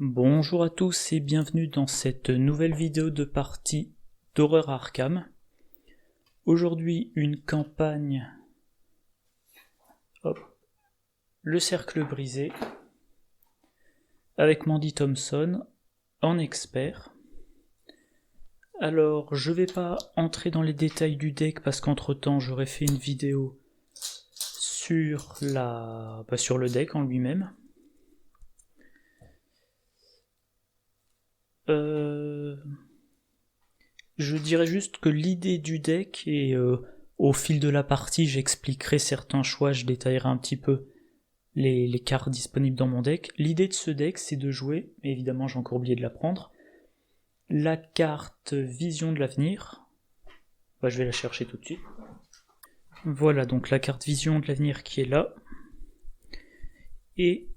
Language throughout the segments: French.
Bonjour à tous et bienvenue dans cette nouvelle vidéo de partie d'Horreur Arkham. Aujourd'hui une campagne, le cercle brisé, avec Mandy Thompson en expert. Alors je vais pas entrer dans les détails du deck parce qu'entre temps j'aurais fait une vidéo sur le deck en lui-même. Je dirais juste que l'idée du deck, et au fil de la partie j'expliquerai certains choix, je détaillerai un petit peu les cartes disponibles dans mon deck. L'idée de ce deck c'est de jouer, évidemment j'ai encore oublié de la prendre, la carte Vision de l'avenir. Je vais la chercher tout de suite. Voilà donc la carte Vision de l'avenir qui est là. Et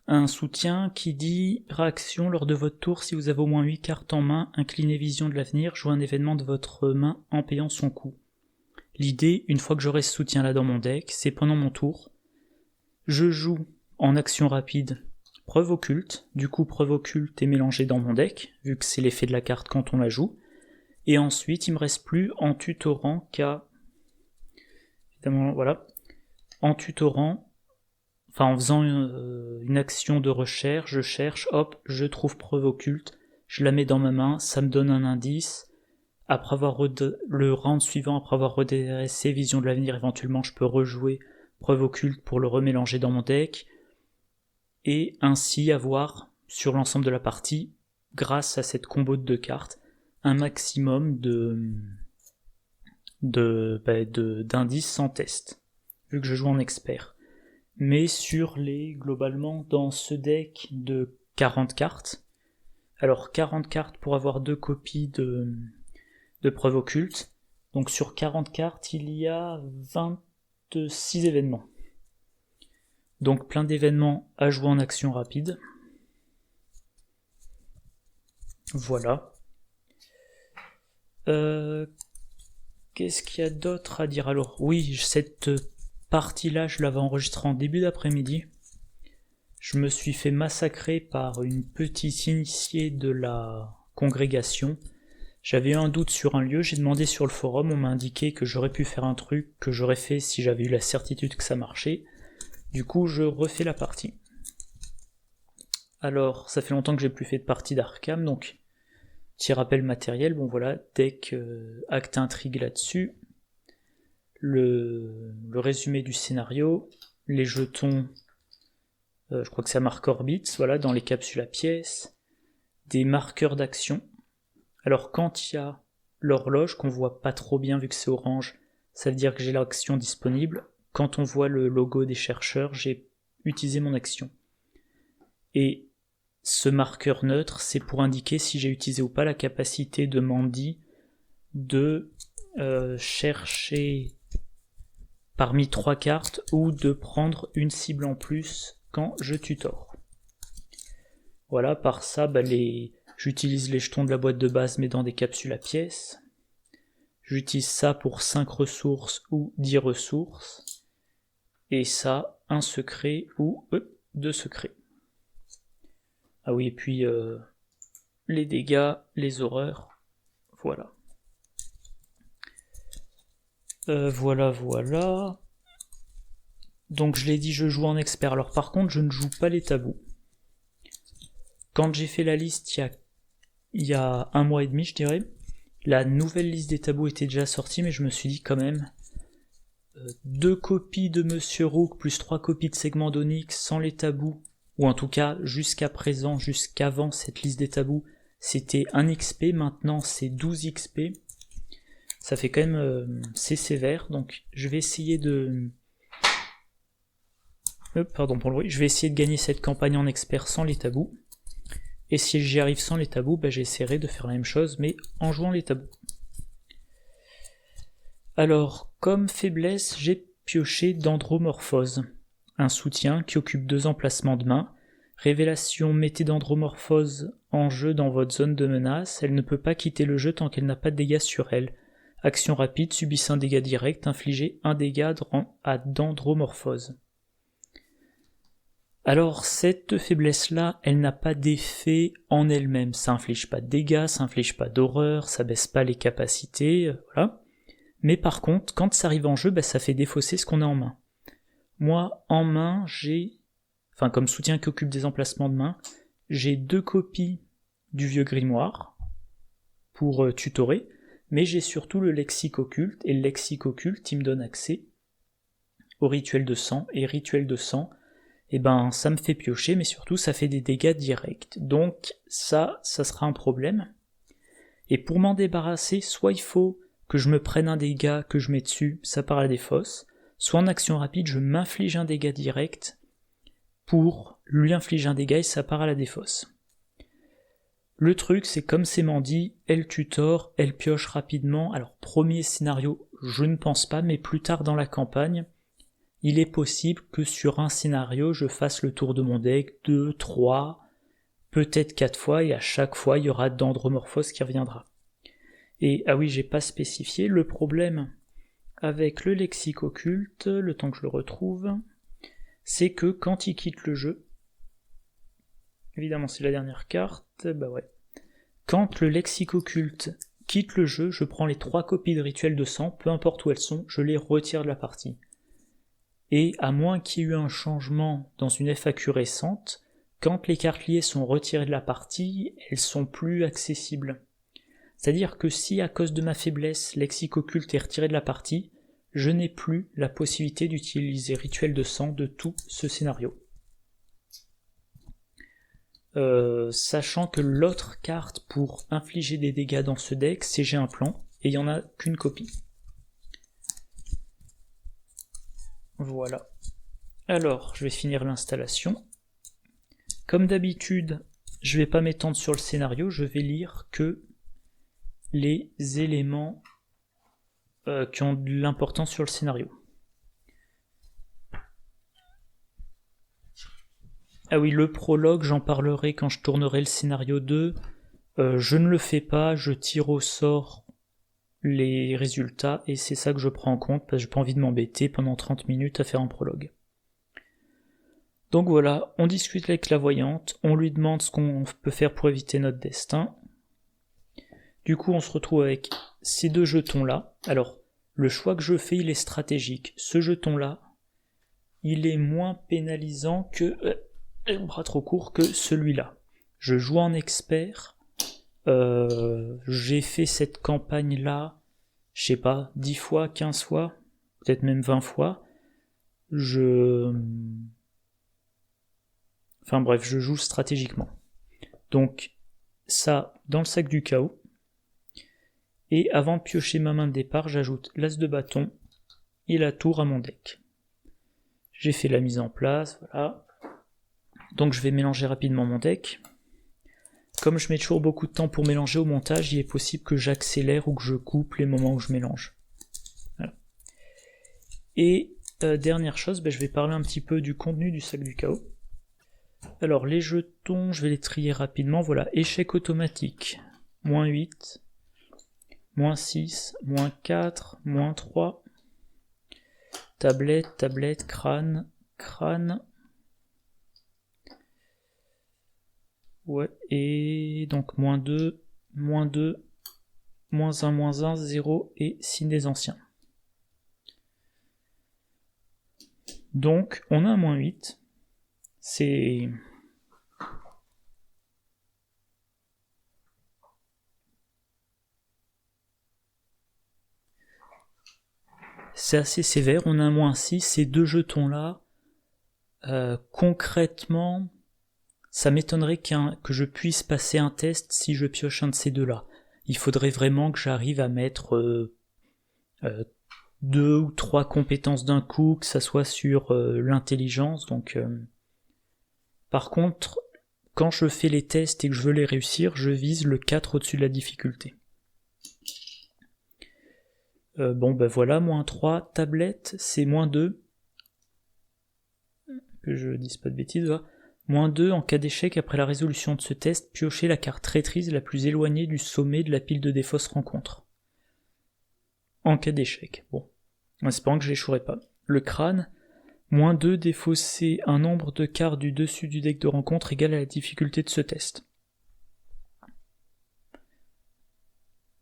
un soutien qui dit « Réaction lors de votre tour, si vous avez au moins 8 cartes en main, inclinez Vision de l'avenir, jouez un événement de votre main en payant son coût. » L'idée, une fois que j'aurai ce soutien-là dans mon deck, c'est pendant mon tour, je joue en action rapide Preuve occulte, du coup Preuve occulte est mélangée dans mon deck, vu que c'est l'effet de la carte quand on la joue, et ensuite il me reste plus en tutorant qu'à... Évidemment, voilà. En tutorant, en faisant une action de recherche, je cherche, hop, je trouve Preuve occulte, je la mets dans ma main, ça me donne un indice. Après avoir le round suivant, après avoir redressé Vision de l'avenir, éventuellement je peux rejouer Preuve occulte pour le remélanger dans mon deck, et ainsi avoir, sur l'ensemble de la partie, grâce à cette combo de 2 cartes, un maximum d'indices sans test, vu que je joue en expert. Mais globalement, dans ce deck de 40 cartes, alors 40 cartes pour avoir 2 copies de Preuve occulte, donc sur 40 cartes, il y a 26 événements. Donc plein d'événements à jouer en action rapide. Voilà. Qu'est-ce qu'il y a d'autre à dire? Alors oui, cette partie-là, je l'avais enregistrée en début d'après-midi. Je me suis fait massacrer par une petite initiée de la congrégation. J'avais eu un doute sur un lieu, j'ai demandé sur le forum, on m'a indiqué que j'aurais pu faire un truc que j'aurais fait si j'avais eu la certitude que ça marchait. Du coup, je refais la partie. Alors, ça fait longtemps que j'ai plus fait de partie d'Arkham, donc petit rappel matériel, bon voilà, deck, acte intrigue là-dessus, le résumé du scénario, les jetons, je crois que c'est à marque Orbits, voilà, dans les capsules à pièces, des marqueurs d'action. Alors quand il y a l'horloge, qu'on voit pas trop bien vu que c'est orange, ça veut dire que j'ai l'action disponible. Quand on voit le logo des chercheurs, j'ai utilisé mon action. Et ce marqueur neutre, c'est pour indiquer si j'ai utilisé ou pas la capacité de Mandy de chercher parmi 3 cartes ou de prendre une cible en plus quand je tutore. Voilà, par ça, j'utilise les jetons de la boîte de base mais dans des capsules à pièces. J'utilise ça pour 5 ressources ou 10 ressources. Et ça, un secret ou 2 secrets. Ah oui, et puis les dégâts, les horreurs, voilà. Voilà. Donc je l'ai dit, je joue en expert. Alors par contre, je ne joue pas les tabous. Quand j'ai fait la liste il y a 1 mois et demi, je dirais, la nouvelle liste des tabous était déjà sortie, mais je me suis dit quand même, 2 copies de Monsieur Rook plus 3 copies de Segment d'Onyx sans les tabous, ou en tout cas jusqu'à présent, jusqu'avant cette liste des tabous, c'était 1 XP, maintenant c'est 12 XP. Ça fait quand même c'est sévère, donc je vais essayer de... pardon pour le bruit, je vais essayer de gagner cette campagne en expert sans les tabous. Et si j'y arrive sans les tabous, j'essaierai de faire la même chose, mais en jouant les tabous. Alors, comme faiblesse, j'ai pioché Dendromorphose, un soutien qui occupe 2 emplacements de main. Révélation, mettez Dendromorphose en jeu dans votre zone de menace, elle ne peut pas quitter le jeu tant qu'elle n'a pas de dégâts sur elle. Action rapide, subissez un dégât direct, infligez un dégât à Dendromorphose. Alors cette faiblesse-là, elle n'a pas d'effet en elle-même, ça inflige pas de dégâts, ça inflige pas d'horreur, ça baisse pas les capacités, voilà. Mais par contre, quand ça arrive en jeu, ça fait défausser ce qu'on a en main. Moi, en main, comme soutien qui occupe des emplacements de main, j'ai 2 copies du vieux grimoire pour tutorer, mais j'ai surtout le lexique occulte, et le lexique occulte, il me donne accès au rituel de sang, et rituel de sang, ça me fait piocher, mais surtout ça fait des dégâts directs. Donc ça sera un problème. Et pour m'en débarrasser, soit il faut que je me prenne un dégât que je mets dessus, ça part à la défausse, soit en action rapide, je m'inflige un dégât direct pour lui infliger un dégât et ça part à la défausse. Le truc, c'est comme c'est Mandy, elle tutor, elle pioche rapidement. Alors premier scénario, je ne pense pas, mais plus tard dans la campagne, il est possible que sur un scénario, je fasse le tour de mon deck 2, 3, peut-être 4 fois, et à chaque fois, il y aura Dendromorphos qui reviendra. Et, ah oui, j'ai pas spécifié, le problème avec le lexique occulte, le temps que je le retrouve, c'est que quand il quitte le jeu, évidemment c'est la dernière carte, quand le lexique occulte quitte le jeu, je prends les 3 copies de rituel de sang, peu importe où elles sont, je les retire de la partie. Et à moins qu'il y ait eu un changement dans une FAQ récente, quand les cartes liées sont retirées de la partie, elles sont plus accessibles. C'est-à-dire que si à cause de ma faiblesse, lexique occulte est retiré de la partie, je n'ai plus la possibilité d'utiliser rituel de sang de tout ce scénario. Sachant que l'autre carte pour infliger des dégâts dans ce deck, c'est J'ai un plan, et il n'y en a qu'une copie. Voilà. Alors, je vais finir l'installation. Comme d'habitude, je vais pas m'étendre sur le scénario, je vais lire que les éléments qui ont de l'importance sur le scénario. Ah oui, le prologue, j'en parlerai quand je tournerai le scénario 2. Je ne le fais pas, je tire au sort les résultats, et c'est ça que je prends en compte, parce que j'ai pas envie de m'embêter pendant 30 minutes à faire un prologue. Donc voilà, on discute avec la voyante, on lui demande ce qu'on peut faire pour éviter notre destin. Du coup, on se retrouve avec ces 2 jetons-là. Alors, le choix que je fais, il est stratégique. Ce jeton-là, il est moins pénalisant que... le bras trop court que celui-là. Je joue en expert. J'ai fait cette campagne-là, je sais pas, 10 fois, 15 fois, peut-être même 20 fois. Enfin bref, je joue stratégiquement. Donc, ça, dans le sac du chaos. Et avant de piocher ma main de départ, j'ajoute l'as de bâton et la tour à mon deck. J'ai fait la mise en place, voilà. Donc je vais mélanger rapidement mon deck. Comme je mets toujours beaucoup de temps pour mélanger au montage, il est possible que j'accélère ou que je coupe les moments où je mélange. Voilà. Et dernière chose, je vais parler un petit peu du contenu du sac du chaos. Alors les jetons, je vais les trier rapidement. Voilà, échec automatique, -8, -6, -4, -3, tablette, tablette, crâne, crâne. Ouais, et donc -2, -2, -1, -1, 0 et signe des anciens. Donc on a un -8. C'est assez sévère. On a un -6. Ces 2 jetons là, concrètement, ça m'étonnerait que je puisse passer un test si je pioche un de ces 2 là. Il faudrait vraiment que j'arrive à mettre 2 ou 3 compétences d'un coup, que ça soit sur l'intelligence. Donc par contre, quand je fais les tests et que je veux les réussir, je vise le 4 au-dessus de la difficulté. Voilà, -3, tablette, c'est -2. Que je dise pas de bêtises, là. -2, en cas d'échec après la résolution de ce test, piochez la carte traîtrise la plus éloignée du sommet de la pile de défausse rencontre. En cas d'échec, bon. En espérant que j'échouerai pas. Le crâne, -2, défausser un nombre de cartes du dessus du deck de rencontre égal à la difficulté de ce test.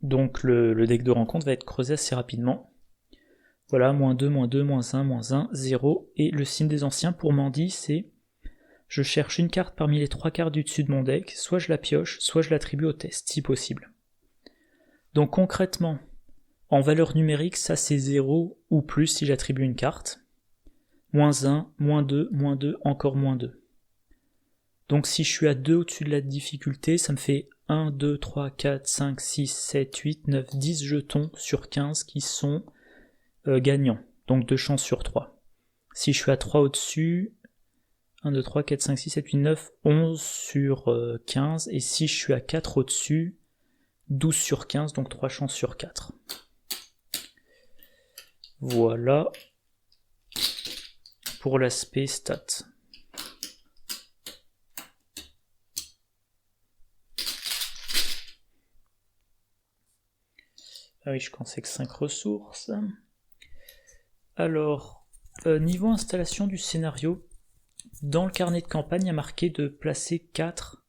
Donc le deck de rencontre va être creusé assez rapidement. Voilà, -2, -2, -1, -1, 0. Et le signe des anciens pour Mandy, c'est je cherche une carte parmi les 3 cartes du dessus de mon deck, soit je la pioche, soit je l'attribue au test, si possible. Donc concrètement, en valeur numérique, ça c'est 0 ou plus si j'attribue une carte. -1, -2, -2, encore -2. Donc si je suis à 2 au-dessus de la difficulté, ça me fait 1, 2, 3, 4, 5, 6, 7, 8, 9, 10 jetons sur 15 qui sont gagnants. Donc 2 chances sur 3. Si je suis à 3 au-dessus, 1, 2, 3, 4, 5, 6, 7, 8, 9, 11 sur 15. Et si je suis à 4 au-dessus, 12 sur 15, donc 3 chances sur 4. Voilà pour l'aspect stats. Ah oui, je pensais que 5 ressources. Alors, niveau installation du scénario, dans le carnet de campagne, il y a marqué de placer 4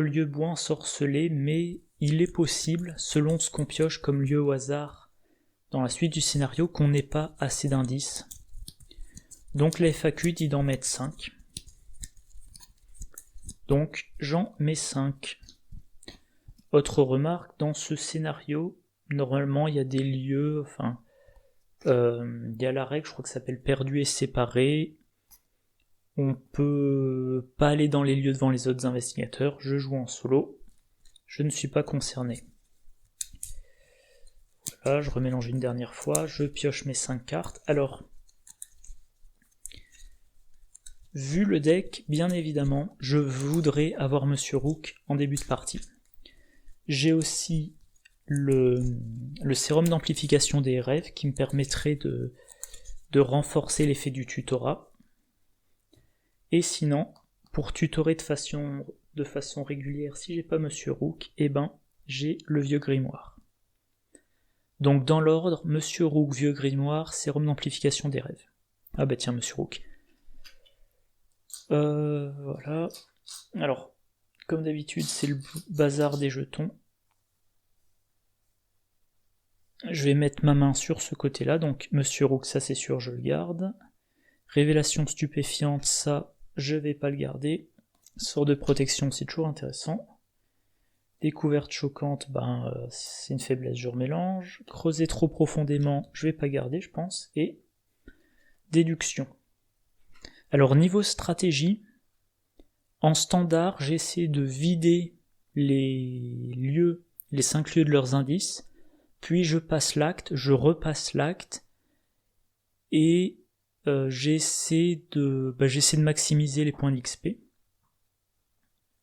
lieux bois ensorcelés, mais il est possible, selon ce qu'on pioche comme lieu au hasard dans la suite du scénario, qu'on n'ait pas assez d'indices. Donc la FAQ dit d'en mettre 5. Donc j'en mets 5. Autre remarque, dans ce scénario, normalement il y a des lieux, il y a la règle, je crois que ça s'appelle perdu et séparé. On peut pas aller dans les lieux devant les autres investigateurs, je joue en solo, je ne suis pas concerné. Voilà, je remélange une dernière fois, je pioche mes 5 cartes. Alors, vu le deck, bien évidemment, je voudrais avoir Monsieur Rook en début de partie. J'ai aussi le sérum d'amplification des rêves qui me permettrait de renforcer l'effet du tutorat. Et sinon, pour tutorer de façon régulière, si j'ai pas Monsieur Rook, eh ben, j'ai le vieux grimoire. Donc dans l'ordre, Monsieur Rook, vieux grimoire, sérum d'amplification des rêves. Ah bah tiens, Monsieur Rook. Voilà. Alors, comme d'habitude, c'est le bazar des jetons. Je vais mettre ma main sur ce côté-là, donc Monsieur Rook, ça c'est sûr, je le garde. Révélation stupéfiante, ça, je vais pas le garder. Sort de protection, c'est toujours intéressant. Découverte choquante, c'est une faiblesse, je remélange. Creuser trop profondément, je vais pas garder, je pense. Et déduction. Alors niveau stratégie, en standard, j'essaie de vider les 5 lieux de leurs indices, puis je passe l'acte, je repasse l'acte, et j'essaie de maximiser les points d'XP.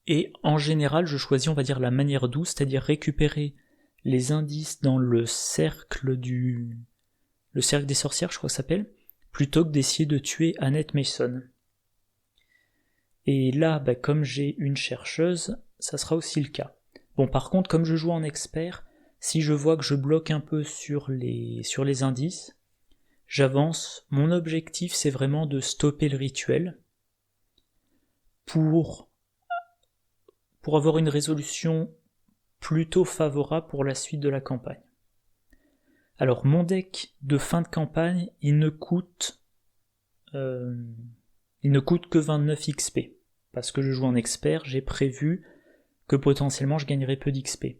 Et en général, je choisis, on va dire, la manière douce, c'est-à-dire récupérer les indices dans le cercle des sorcières, je crois que ça s'appelle, plutôt que d'essayer de tuer Annette Mason. Et là, comme j'ai une chercheuse, ça sera aussi le cas. Bon, par contre, comme je joue en expert, si je vois que je bloque un peu sur les indices, j'avance. Mon objectif, c'est vraiment de stopper le rituel pour avoir une résolution plutôt favorable pour la suite de la campagne. Alors mon deck de fin de campagne, il ne coûte que 29 XP. Parce que je joue en expert, j'ai prévu que potentiellement je gagnerais peu d'XP.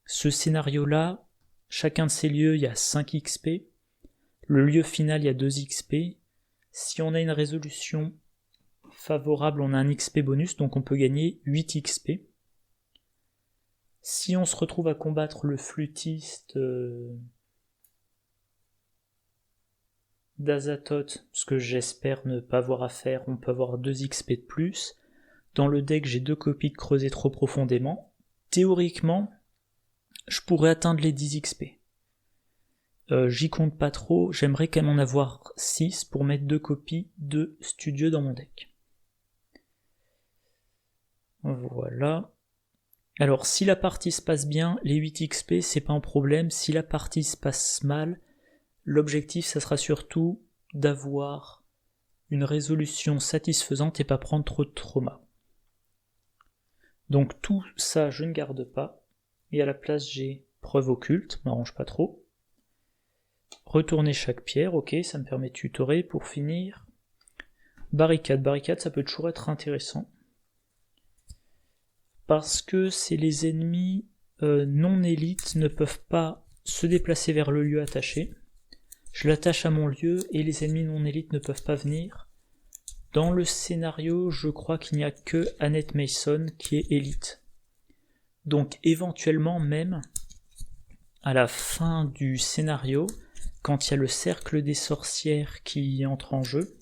Ce scénario-là, chacun de ces lieux, il y a 5 XP. Le lieu final, il y a 2 XP. Si on a une résolution favorable, on a un XP bonus, donc on peut gagner 8 XP. Si on se retrouve à combattre le flûtiste d'Azathoth, ce que j'espère ne pas avoir à faire, on peut avoir 2 XP de plus. Dans le deck, j'ai 2 copies de creuser trop profondément. Théoriquement, je pourrais atteindre les 10 XP. J'y compte pas trop, j'aimerais quand même en avoir 6 pour mettre 2 copies de studieux dans mon deck. Voilà. Alors si la partie se passe bien, les 8 XP c'est pas un problème. Si la partie se passe mal, l'objectif ça sera surtout d'avoir une résolution satisfaisante et pas prendre trop de trauma. Donc tout ça je ne garde pas, et à la place j'ai preuve occulte, m'arrange pas trop. Retourner chaque pierre, ok, ça me permet de tutorer. Pour finir, barricade, ça peut toujours être intéressant. Parce que c'est les ennemis non élites ne peuvent pas se déplacer vers le lieu attaché. Je l'attache à mon lieu et les ennemis non élites ne peuvent pas venir. Dans le scénario, je crois qu'il n'y a que Annette Mason qui est élite. Donc éventuellement même, à la fin du scénario, quand il y a le cercle des sorcières qui entre en jeu,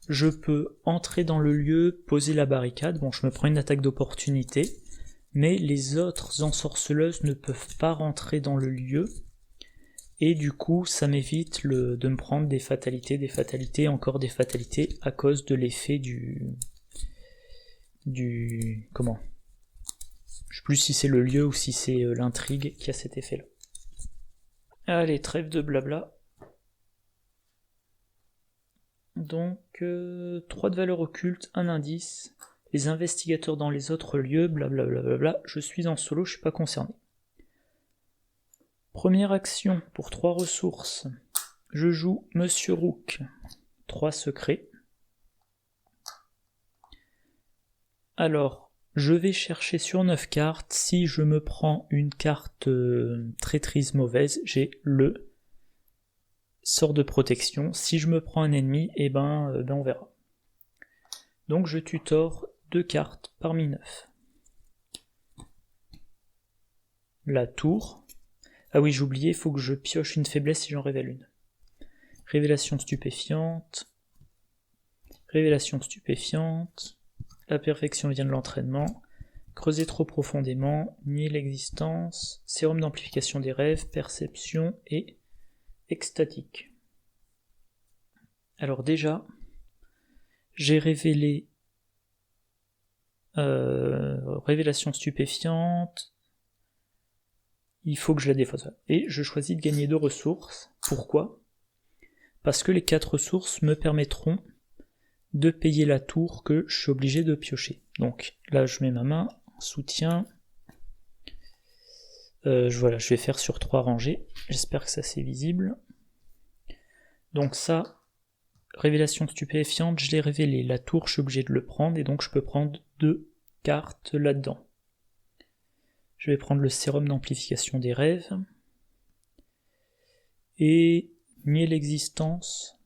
je peux entrer dans le lieu, poser la barricade, bon je me prends une attaque d'opportunité, mais les autres ensorceleuses ne peuvent pas rentrer dans le lieu, et du coup ça m'évite de me prendre des fatalités, encore des fatalités à cause de l'effet comment, je sais plus si c'est le lieu ou si c'est l'intrigue qui a cet effet là. Allez, trêve de blabla. Donc 3 de valeur occulte, un indice, les investigateurs dans les autres lieux, blablabla, je suis en solo, je suis pas concerné. Première action, pour 3 ressources, je joue Monsieur Rook, 3 secrets. Alors, je vais chercher sur 9 cartes, si je me prends une carte traîtrise mauvaise, j'ai le sort de protection. Si je me prends un ennemi, on verra. Donc je tutore 2 cartes parmi 9. La tour. Ah oui, j'ai oublié, il faut que je pioche une faiblesse si j'en révèle une. Révélation stupéfiante. Révélation stupéfiante. La perfection vient de l'entraînement. Creuser trop profondément. Nier l'existence. Sérum d'amplification des rêves. Perception et extatique. Alors déjà, j'ai révélé révélation stupéfiante. Il faut que je la défausse. Et je choisis de gagner 2 ressources. Pourquoi ? Parce que les 4 ressources me permettront de payer la tour que je suis obligé de piocher. Donc là je mets ma main, soutien. Voilà, je vais faire sur 3 rangées. J'espère que ça c'est visible. Donc ça, révélation stupéfiante, je l'ai révélé. La tour, je suis obligé de le prendre et donc je peux prendre 2 cartes là-dedans. Je vais prendre le sérum d'amplification des rêves. Et nier l'existence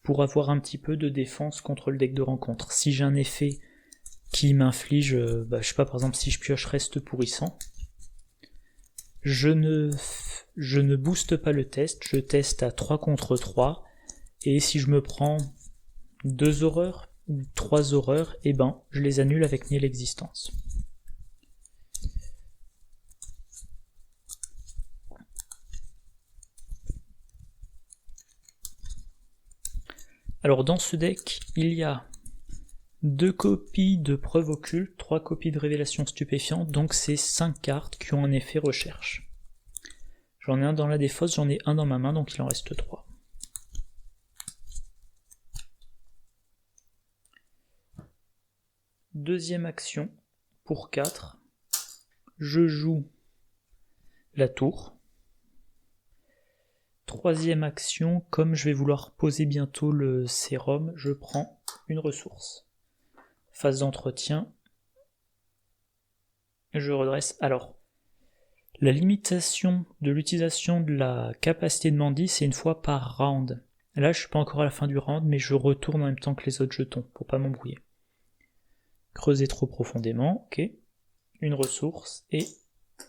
pour avoir un petit peu de défense contre le deck de rencontre. Si j'ai un effet qui m'inflige, je sais pas, par exemple si je pioche reste pourrissant, je ne booste pas le test, je teste à 3 contre 3, et si je me prends 2 horreurs ou 3 horreurs, je les annule avec nier l'existence. Alors dans ce deck, il y a 2 copies de preuve occulte, 3 copies de révélation stupéfiante, donc c'est 5 cartes qui ont un effet recherche. J'en ai un dans la défausse, j'en ai un dans ma main, donc il en reste 3. Deuxième action, pour 4, je joue la tour. Troisième action, comme je vais vouloir poser bientôt le sérum, je prends une ressource. Phase d'entretien, je redresse. Alors, la limitation de l'utilisation de la capacité de Mandy, c'est une fois par round. Là, je suis pas encore à la fin du round, mais je retourne en même temps que les autres jetons, pour pas m'embrouiller. Creuser trop profondément, ok. Une ressource, et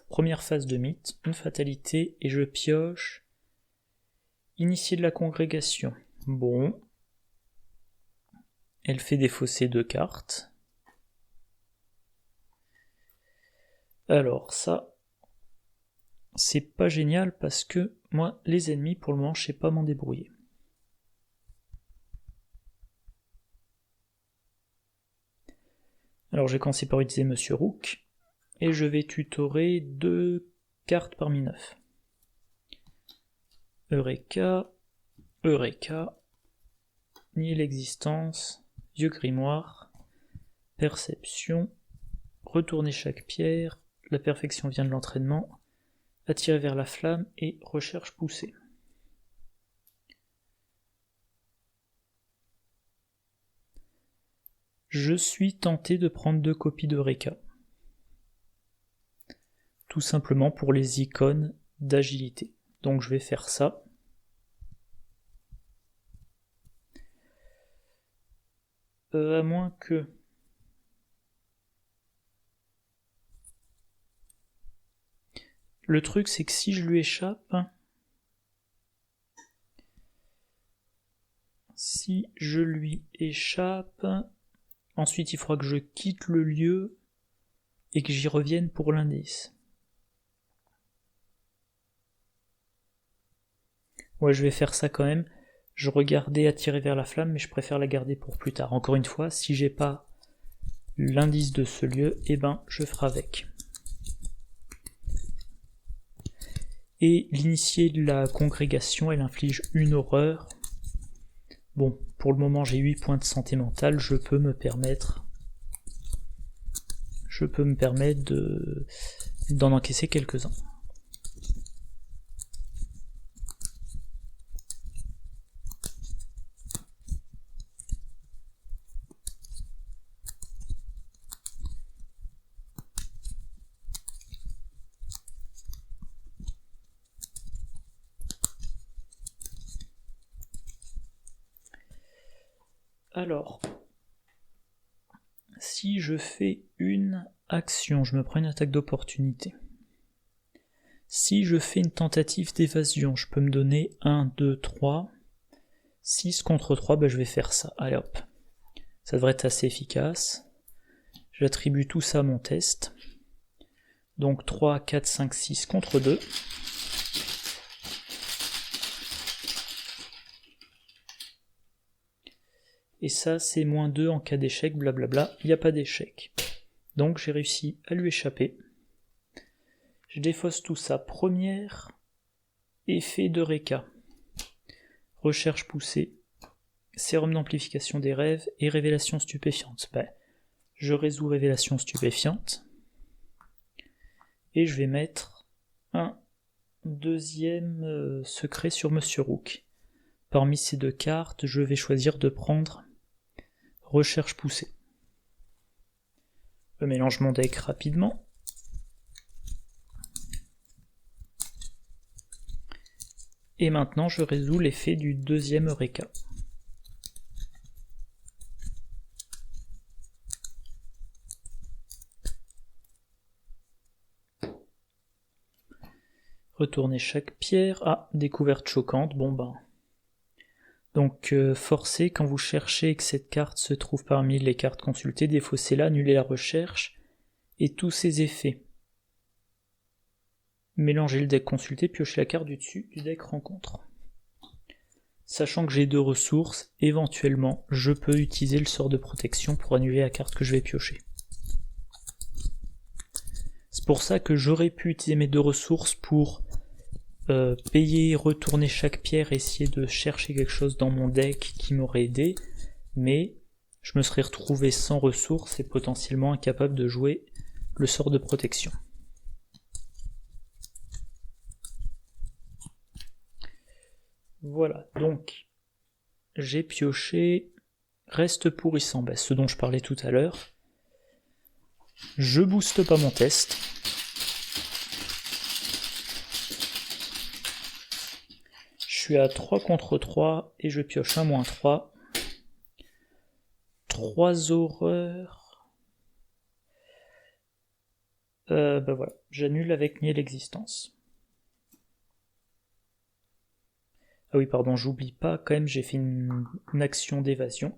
première phase de mythe, une fatalité, et je pioche initié de la congrégation. Bon. Elle fait défausser 2 cartes. Alors ça, c'est pas génial parce que moi, les ennemis, pour le moment, je sais pas m'en débrouiller. Alors j'ai commencé par utiliser Monsieur Rook, et je vais tutorer 2 cartes parmi 9. Eureka, Eureka, nier l'existence, vieux grimoire, perception, retourner chaque pierre, la perfection vient de l'entraînement, attirer vers la flamme et recherche poussée. Je suis tenté de prendre 2 copies d'Eureka. Tout simplement pour les icônes d'agilité. Donc je vais faire ça. À moins que... Le truc c'est que si je lui échappe... Ensuite il faudra que je quitte le lieu et que j'y revienne pour l'indice. Ouais, je vais faire ça quand même. Je regardais attirer vers la flamme, mais je préfère la garder pour plus tard. Encore une fois, si j'ai pas l'indice de ce lieu, eh ben je ferai avec. Et l'initiée de la congrégation, elle inflige une horreur. Bon, pour le moment j'ai 8 points de santé mentale, je peux me permettre d'en encaisser quelques-uns. Alors, si je fais une action, je me prends une attaque d'opportunité. Si je fais une tentative d'évasion, je peux me donner 1, 2, 3. 6 contre 3, ben je vais faire ça. Allez hop. Ça devrait être assez efficace. J'attribue tout ça à mon test. Donc 3, 4, 5, 6 contre 2. Et ça, c'est moins 2 en cas d'échec, blablabla. Il n'y a pas d'échec. Donc j'ai réussi à lui échapper. Je défausse tout ça. Première, effet d'Eureka. Recherche poussée. Sérum d'amplification des rêves et révélation stupéfiante. Ben, je résous révélation stupéfiante. Et je vais mettre un deuxième secret sur Monsieur Rook. Parmi ces 2 cartes, je vais choisir de prendre recherche poussée. Je mélange mon deck rapidement. Et maintenant, je résous l'effet du deuxième Eureka. Retourner chaque pierre. Ah, découverte choquante. Bon ben... Donc forcez, quand vous cherchez que cette carte se trouve parmi les cartes consultées, défaussez-la, annulez la recherche, et tous ses effets. Mélangez le deck consulté, piochez la carte du dessus du deck rencontre. Sachant que j'ai 2 ressources, éventuellement, je peux utiliser le sort de protection pour annuler la carte que je vais piocher. C'est pour ça que j'aurais pu utiliser mes 2 ressources pour payer, retourner chaque pierre, essayer de chercher quelque chose dans mon deck qui m'aurait aidé, mais je me serais retrouvé sans ressources et potentiellement incapable de jouer le sort de protection. Voilà, donc j'ai pioché reste pourrissant, ben, ce dont je parlais tout à l'heure. Je booste pas mon test. Je suis à 3 contre 3 et je pioche un moins 3. 3 horreurs. Ben voilà, j'annule avec nier l'existence. Ah oui, pardon, j'oublie pas, quand même, j'ai fait une action d'évasion.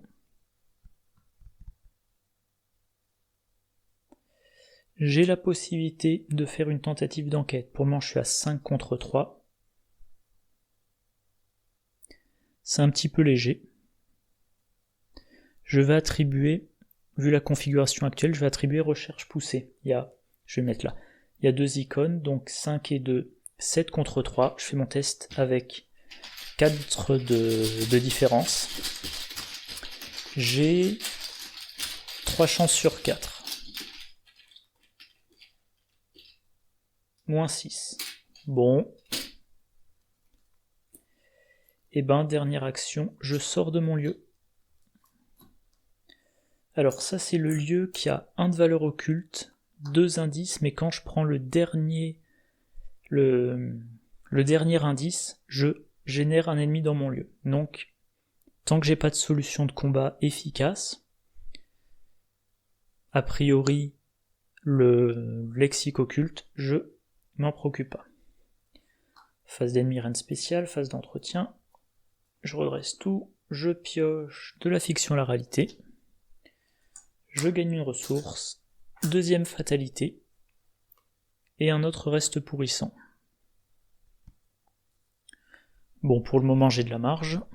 J'ai la possibilité de faire une tentative d'enquête. Pour le moment, je suis à 5 contre 3. C'est un petit peu léger. Je vais attribuer, vu la configuration actuelle, je vais attribuer recherche poussée. Je vais mettre là. Il y a 2 icônes, donc 5 et 2, 7 contre 3. Je fais mon test avec 4 de différence. J'ai 3 chances sur 4. Moins 6. Bon. Et ben, dernière action, je sors de mon lieu. Alors ça, c'est le lieu qui a 1 de valeur occulte, 2 indices, mais quand je prends le dernier indice, je génère un ennemi dans mon lieu. Donc, tant que j'ai pas de solution de combat efficace, a priori, le lexique occulte, je m'en préoccupe pas. Phase d'ennemi, reine spéciale, phase d'entretien. Je redresse tout, je pioche de la fiction à la réalité. Je gagne une ressource, deuxième fatalité, et un autre reste pourrissant. Bon, pour le moment, j'ai de la marge. «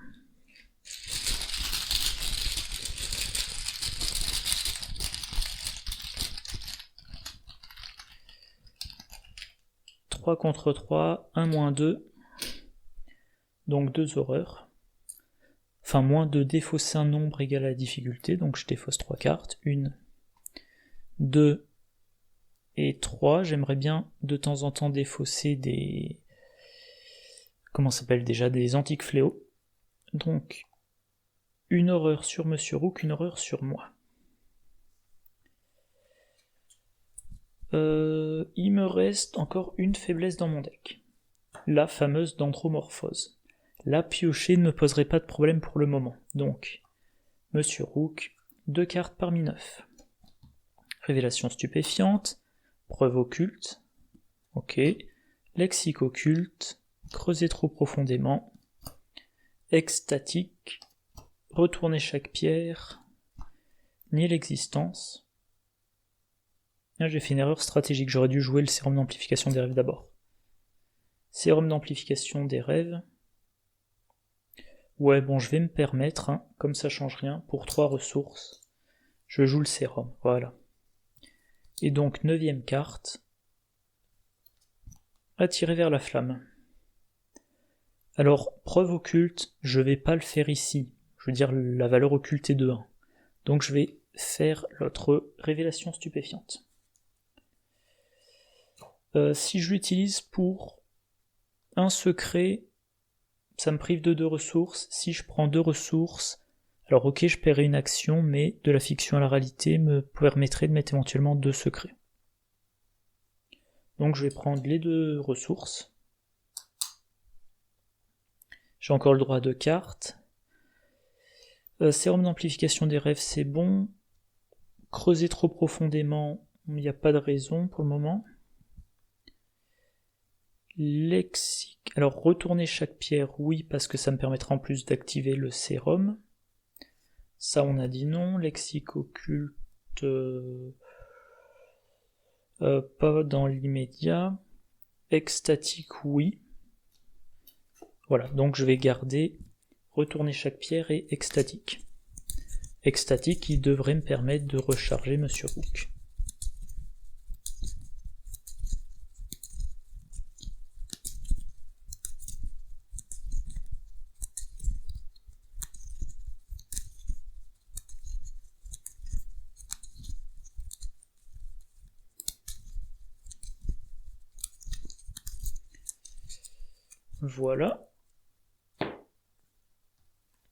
3 contre 3, 1 moins 2, donc 2 horreurs. Enfin, moins de défausser un nombre égal à la difficulté, donc je défausse 3 cartes. 1, 2 et 3. J'aimerais bien de temps en temps défausser des... Comment ça s'appelle déjà? Des antiques fléaux. Donc, une horreur sur Monsieur Rook, une horreur sur moi. Il me reste encore une faiblesse dans mon deck. La fameuse dendromorphose. La piocher ne me poserait pas de problème pour le moment. Donc, Monsieur Rook, 2 cartes parmi 9. Révélation stupéfiante, preuve occulte, ok. Lexique occulte, creuser trop profondément, extatique, retourner chaque pierre, nier l'existence. Là, j'ai fait une erreur stratégique, j'aurais dû jouer le sérum d'amplification des rêves d'abord. Sérum d'amplification des rêves. Ouais, bon, je vais me permettre, hein, comme ça change rien, pour 3 ressources, je joue le sérum, voilà. Et donc, 9ème carte, attirer vers la flamme. Alors, preuve occulte, je vais pas le faire ici, je veux dire la valeur occulte est de 1. Donc je vais faire l'autre révélation stupéfiante. Si je l'utilise pour un secret, ça me prive de 2 ressources. Si je prends 2 ressources, alors ok, je paierai une action, mais de la fiction à la réalité me permettrait de mettre éventuellement 2 secrets. Donc je vais prendre les 2 ressources. J'ai encore le droit à 2 cartes. Sérum d'amplification des rêves, c'est bon. Creuser trop profondément, il n'y a pas de raison pour le moment. Lexique. Alors retourner chaque pierre, oui, parce que ça me permettra en plus d'activer le sérum. Ça on a dit non. Lexique occulte, pas dans l'immédiat. Extatique, oui. Voilà, donc je vais garder retourner chaque pierre et extatique. Extatique qui devrait me permettre de recharger Monsieur Rook. Voilà.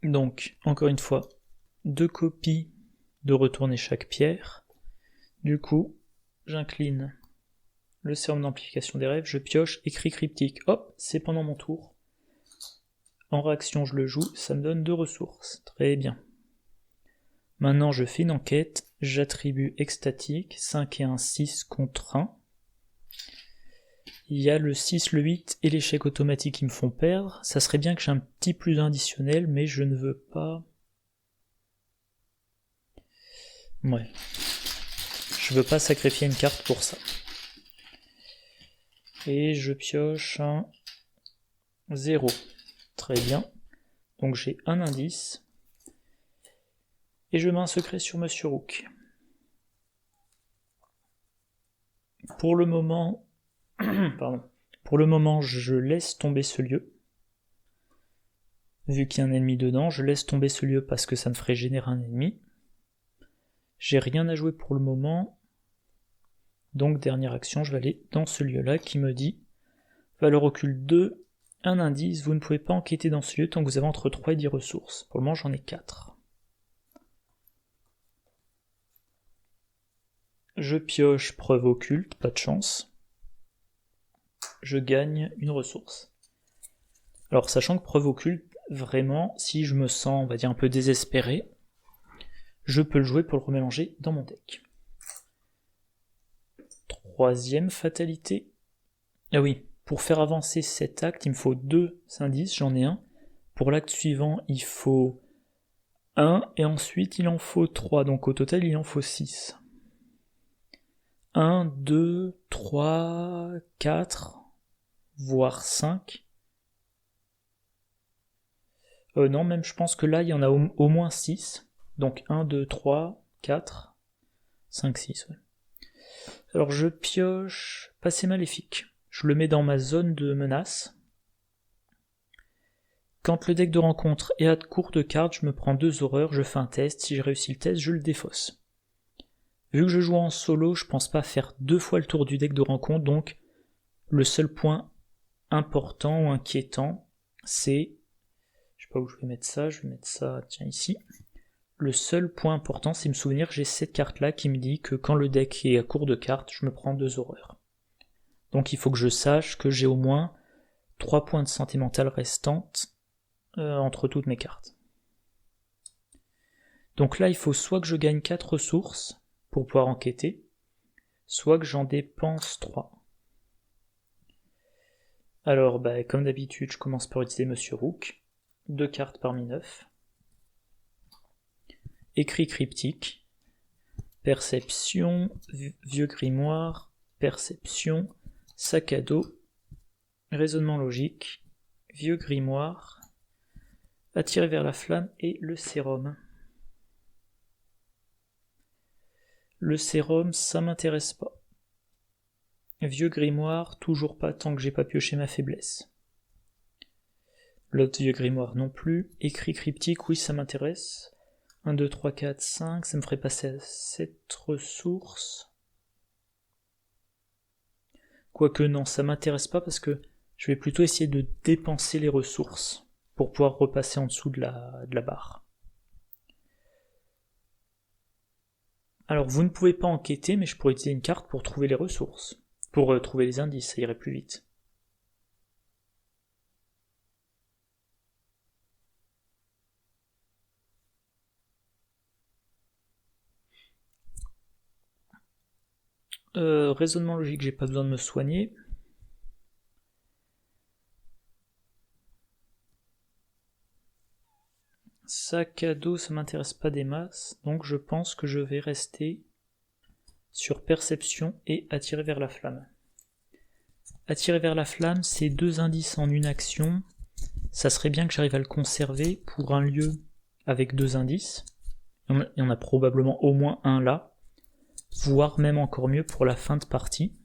Donc, encore une fois, 2 copies de retourner chaque pierre. Du coup, j'incline le sérum d'amplification des rêves, je pioche, écrit cryptique. Hop, c'est pendant mon tour. En réaction, je le joue, ça me donne 2 ressources. Très bien. Maintenant, je fais une enquête, j'attribue extatique, 5 et 1, 6 contre 1. Il y a le 6, le 8 et l'échec automatique qui me font perdre. Ça serait bien que j'ai un petit plus additionnel, mais je ne veux pas... Ouais. Je veux pas sacrifier une carte pour ça. Et je pioche un 0. Très bien. Donc j'ai un indice. Et je mets un secret sur Monsieur Rook. Pour le moment... Pardon. Pour le moment, je laisse tomber ce lieu. Vu qu'il y a un ennemi dedans, je laisse tomber ce lieu parce que ça me ferait générer un ennemi. J'ai rien à jouer pour le moment. Donc dernière action, je vais aller dans ce lieu-là qui me dit valeur occulte 2, un indice, vous ne pouvez pas enquêter dans ce lieu tant que vous avez entre 3 et 10 ressources. Pour le moment, j'en ai 4. Je pioche preuve occulte, pas de chance. Je gagne une ressource. Alors sachant que preuve occulte, vraiment, si je me sens, on va dire, un peu désespéré, je peux le jouer pour le remélanger dans mon deck. Troisième fatalité. Ah oui, pour faire avancer cet acte, il me faut 2 indices, j'en ai un. Pour l'acte suivant, il faut 1, et ensuite il en faut 3, donc au total il en faut 6. 1, 2, 3, 4, voire 5. Non, même je pense que là, il y en a au moins 6. Donc 1, 2, 3, 4, 5, 6. Ouais. Alors je pioche passé maléfique. Je le mets dans ma zone de menace. Quand le deck de rencontre est à court de cartes, je me prends 2 horreurs, je fais un test. Si j'ai réussi le test, je le défausse. Vu que je joue en solo, je pense pas faire 2 fois le tour du deck de rencontre, donc le seul point important ou inquiétant, c'est... Je sais pas où je vais mettre ça, tiens, ici. Le seul point important, c'est me souvenir que j'ai cette carte-là qui me dit que quand le deck est à court de cartes, je me prends 2 horreurs. Donc il faut que je sache que j'ai au moins 3 points de santé mentale restantes entre toutes mes cartes. Donc là, il faut soit que je gagne 4 ressources pour pouvoir enquêter, soit que j'en dépense 3. Alors, comme d'habitude, je commence par utiliser Monsieur Rook. 2 cartes parmi 9. Écrit cryptique. Perception. Vieux grimoire. Perception. Sac à dos. Raisonnement logique. Vieux grimoire. Attirer vers la flamme et le sérum. Le sérum, ça m'intéresse pas. Vieux grimoire, toujours pas tant que j'ai pas pioché ma faiblesse. L'autre vieux grimoire non plus. Écrit cryptique, oui, ça m'intéresse. 1, 2, 3, 4, 5, ça me ferait passer à 7 ressources. Quoique non, ça m'intéresse pas parce que je vais plutôt essayer de dépenser les ressources pour pouvoir repasser en dessous de la barre. Alors vous ne pouvez pas enquêter, mais je pourrais utiliser une carte pour trouver les ressources. Pour trouver les indices, ça irait plus vite. Raisonnement logique, j'ai pas besoin de me soigner. Sac à dos, ça m'intéresse pas des masses, donc je pense que je vais rester sur perception et attirer vers la flamme. Attirer vers la flamme, c'est 2 indices en une action. Ça serait bien que j'arrive à le conserver pour un lieu avec 2 indices. Il y en a probablement au moins un là, voire même encore mieux pour la fin de partie.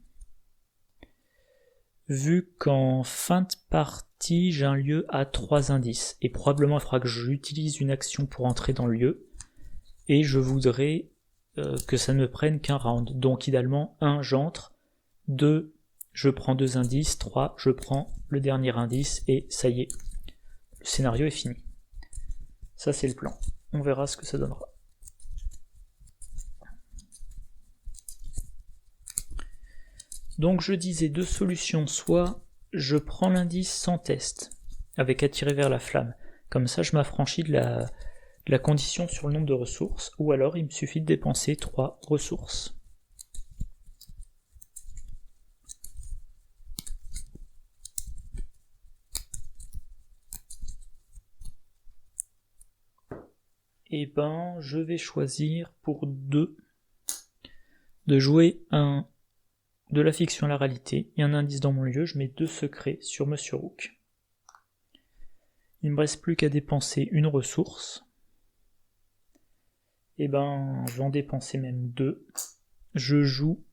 Vu qu'en fin de partie, j'ai un lieu à 3 indices, et probablement il faudra que j'utilise une action pour entrer dans le lieu, et je voudrais que ça ne me prenne qu'un round. Donc idéalement, 1, j'entre, 2, je prends 2 indices, 3, je prends le dernier indice, et ça y est, le scénario est fini. Ça c'est le plan, on verra ce que ça donnera. Donc je disais 2 solutions, soit je prends l'indice sans test, avec attirer vers la flamme, comme ça je m'affranchis de la condition sur le nombre de ressources, ou alors il me suffit de dépenser 3 ressources. Et je vais choisir pour 2 de jouer de la fiction à la réalité. Il y a un indice dans mon lieu, je mets 2 secrets sur Monsieur Rook. Il ne me reste plus qu'à dépenser une ressource. Et je vais en dépenser même 2. Je joue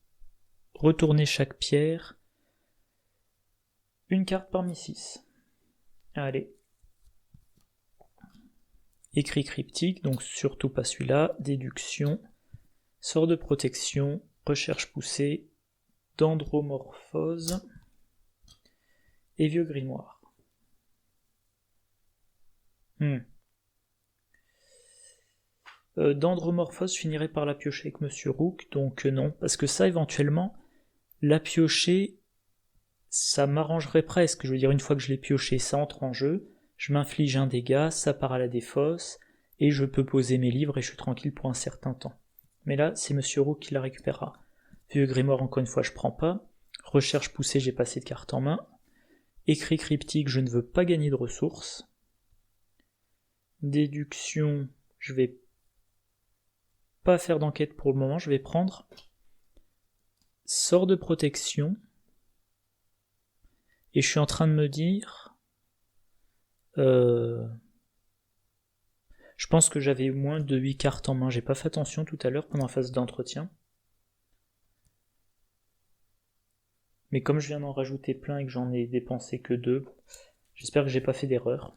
retourner chaque pierre. Une carte parmi 6. Allez. écrit cryptique, donc surtout pas celui-là, déduction, sort de protection, recherche poussée, dendromorphose et vieux grimoire. Dendromorphose finirait par la piocher avec Monsieur Rook, donc non, parce que ça éventuellement, la piocher, ça m'arrangerait presque, je veux dire une fois que je l'ai pioché, ça entre en jeu, je m'inflige un dégât, ça part à la défausse, et je peux poser mes livres et je suis tranquille pour un certain temps. Mais là, c'est Monsieur Rook qui la récupérera. Vieux grimoire, encore une fois, je prends pas. Recherche poussée, j'ai pas assez de cartes en main. Écrit cryptique, je ne veux pas gagner de ressources. Déduction, je vais pas faire d'enquête pour le moment, je vais prendre sort de protection. Et je suis en train de me dire... je pense que j'avais moins de 8 cartes en main, j'ai pas fait attention tout à l'heure pendant la phase d'entretien. Mais comme je viens d'en rajouter plein et que j'en ai dépensé que 2, j'espère que j'ai pas fait d'erreur.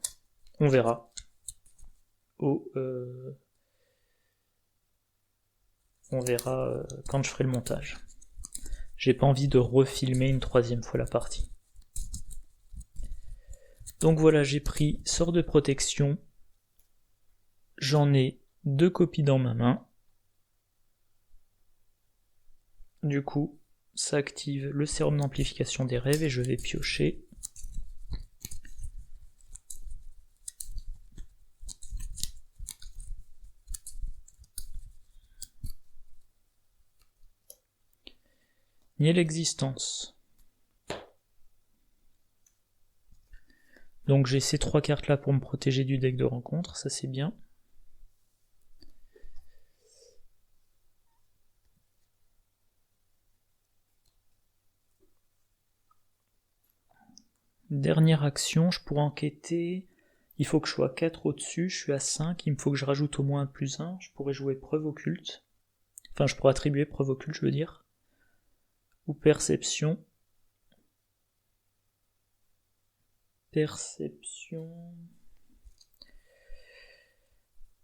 On verra. On verra quand je ferai le montage. J'ai pas envie de refilmer une 3e fois la partie. Donc voilà, j'ai pris sort de protection. J'en ai 2 copies dans ma main. Du coup, ça active le sérum d'amplification des rêves et je vais piocher. Nier l'existence. Donc j'ai ces 3 cartes là pour me protéger du deck de rencontre, ça c'est bien. Dernière action, je pourrais enquêter. Il faut que je sois 4 au-dessus, je suis à 5, il me faut que je rajoute au moins un +1. Je pourrais jouer preuve occulte. Enfin, je pourrais attribuer preuve occulte, je veux dire. Ou perception. Perception.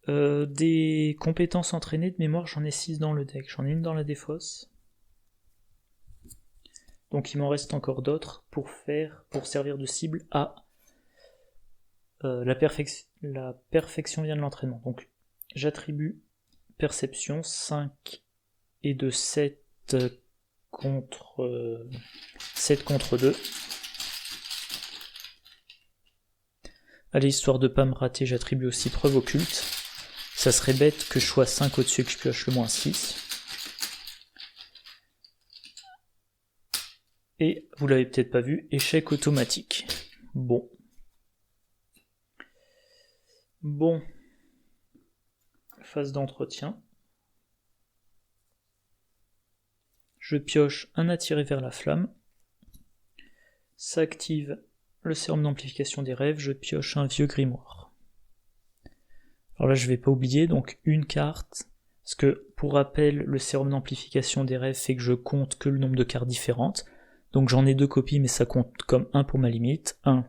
Des compétences entraînées de mémoire, j'en ai 6 dans le deck. J'en ai une dans la défausse. Donc il m'en reste encore d'autres pour servir de cible à la perfection vient de l'entraînement. Donc j'attribue perception 5 et de 7 contre 2. Allez, histoire de pas me rater, j'attribue aussi preuve occulte. Ça serait bête que je sois 5 au-dessus et que je pioche le -6. Et, vous l'avez peut-être pas vu, échec automatique. Bon. Phase d'entretien. Je pioche un attiré vers la flamme. Ça active le sérum d'amplification des rêves. Je pioche un vieux grimoire. Alors là, je vais pas oublier, donc une carte. Parce que, pour rappel, le sérum d'amplification des rêves fait que je compte que le nombre de cartes différentes. Donc j'en ai 2 copies, mais ça compte comme 1 pour ma limite. 1,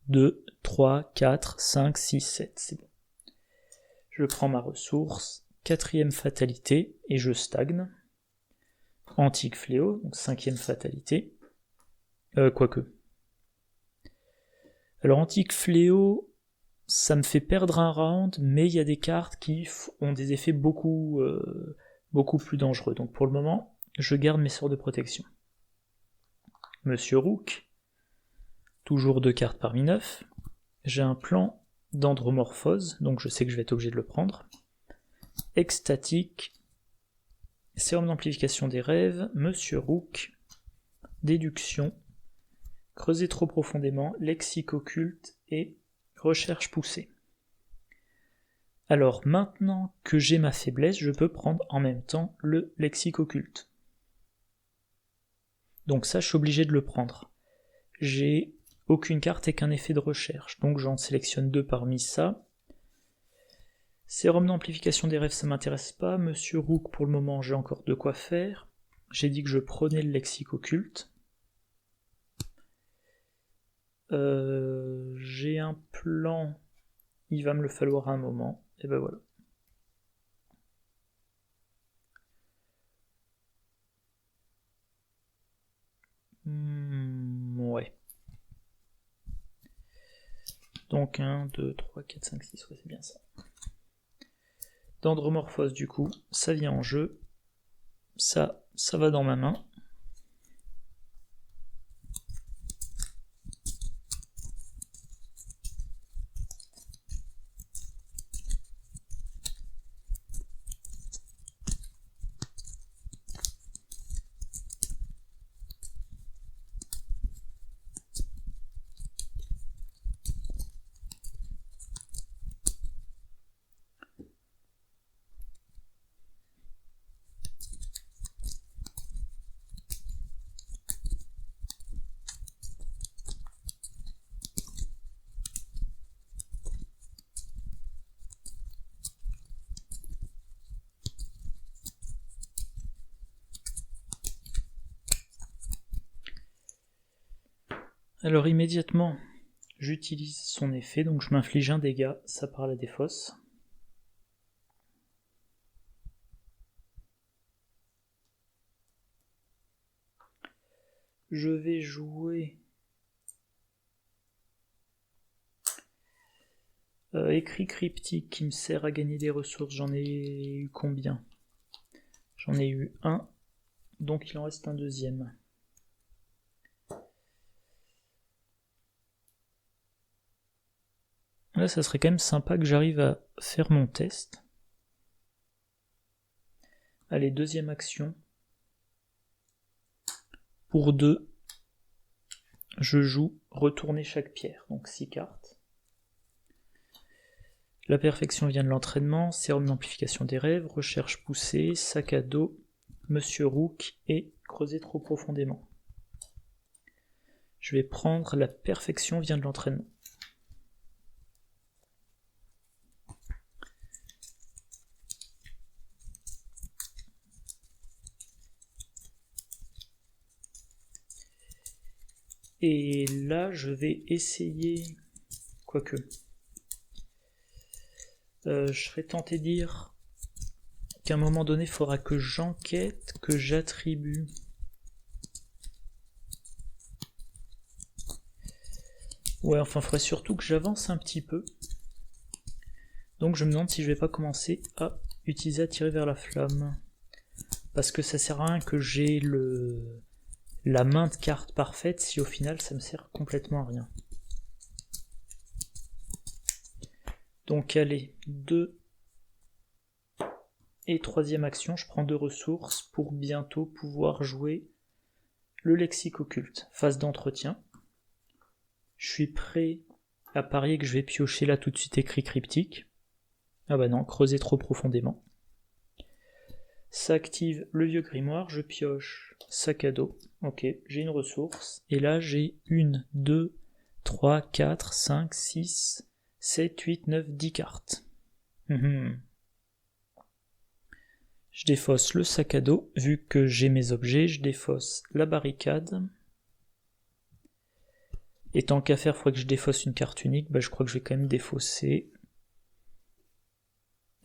2, 3, 4, 5, 6, 7, c'est bon. Je prends ma ressource, 4e fatalité, et je stagne. Antique fléau, donc 5e fatalité. Quoique. Alors antique fléau, ça me fait perdre un round, mais il y a des cartes qui ont des effets beaucoup plus dangereux. Donc pour le moment, je garde mes sorts de protection. Monsieur Rook, toujours 2 cartes parmi 9. J'ai un plan d'andromorphose, donc je sais que je vais être obligé de le prendre. Extatique, sérum d'amplification des rêves, Monsieur Rook, déduction, creuser trop profondément, lexique occulte et recherche poussée. Alors maintenant que j'ai ma faiblesse, je peux prendre en même temps le lexique occulte. Donc ça, je suis obligé de le prendre. J'ai aucune carte et qu'un effet de recherche, donc j'en sélectionne 2 parmi ça. Sérum d'amplification des rêves, ça m'intéresse pas. Monsieur Rook, pour le moment, j'ai encore de quoi faire. J'ai dit que je prenais le lexique occulte. J'ai un plan, il va me le falloir un moment. et ben voilà. Ouais. Donc 1, 2, 3, 4, 5, 6, ouais, c'est bien ça. Dendromorphose, du coup, ça vient en jeu. Ça va dans ma main. Alors immédiatement, j'utilise son effet, donc je m'inflige un dégât, ça part à la défausse. Je vais jouer écrit cryptique qui me sert à gagner des ressources. J'en ai eu combien? J'en ai eu un, donc il en reste un deuxième. Là, ça serait quand même sympa que j'arrive à faire mon test. Allez, deuxième action. Pour 2, je joue retourner chaque pierre, donc 6 cartes. La perfection vient de l'entraînement, sérum d'amplification des rêves, recherche poussée, sac à dos, Monsieur Rook et creuser trop profondément. Je vais prendre la perfection vient de l'entraînement. Et là, je vais essayer... Quoique... je serais tenté de dire qu'à un moment donné, il faudra que j'enquête, que j'attribue... Ouais, enfin, il faudrait surtout que j'avance un petit peu. Donc je me demande si je vais pas commencer à utiliser attirer vers la flamme. Parce que ça sert à rien que j'ai la main de carte parfaite si au final ça me sert complètement à rien. Donc allez, 2 et troisième action, je prends 2 ressources pour bientôt pouvoir jouer le lexique occulte. Phase d'entretien. Je suis prêt à parier que je vais piocher là tout de suite écrit cryptique. Ah bah non, creuser trop profondément. Ça active le vieux grimoire, je pioche sac à dos. Ok, j'ai une ressource. Et là j'ai 1, 2, 3, 4, 5, 6, 7, 8, 9, 10 cartes. Je défausse le sac à dos, vu que j'ai mes objets, je défausse la barricade. Et tant qu'à faire, il faudrait que je défausse une carte unique, bah je crois que je vais quand même défausser.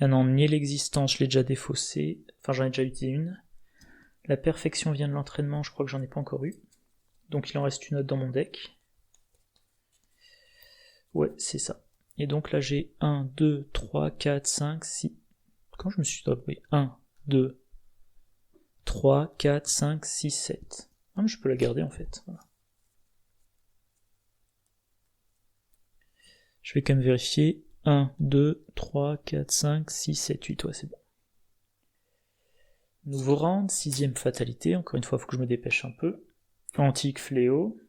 Ah non, nier l'existence, je l'ai déjà défaussé. Enfin, j'en ai déjà utilisé une. La perfection vient de l'entraînement, je crois que j'en ai pas encore eu. Donc il en reste une autre dans mon deck. Ouais, c'est ça. Et donc là j'ai 1, 2, 3, 4, 5, 6... Quand je me suis stoppé, 1, 2, 3, 4, 5, 6, 7. Ah, mais je peux la garder en fait. Voilà. Je vais quand même vérifier. 1, 2, 3, 4, 5, 6, 7, 8. Ouais, c'est bon. Nouveau round, 6ème fatalité. Encore une fois, il faut que je me dépêche un peu. Antique fléau.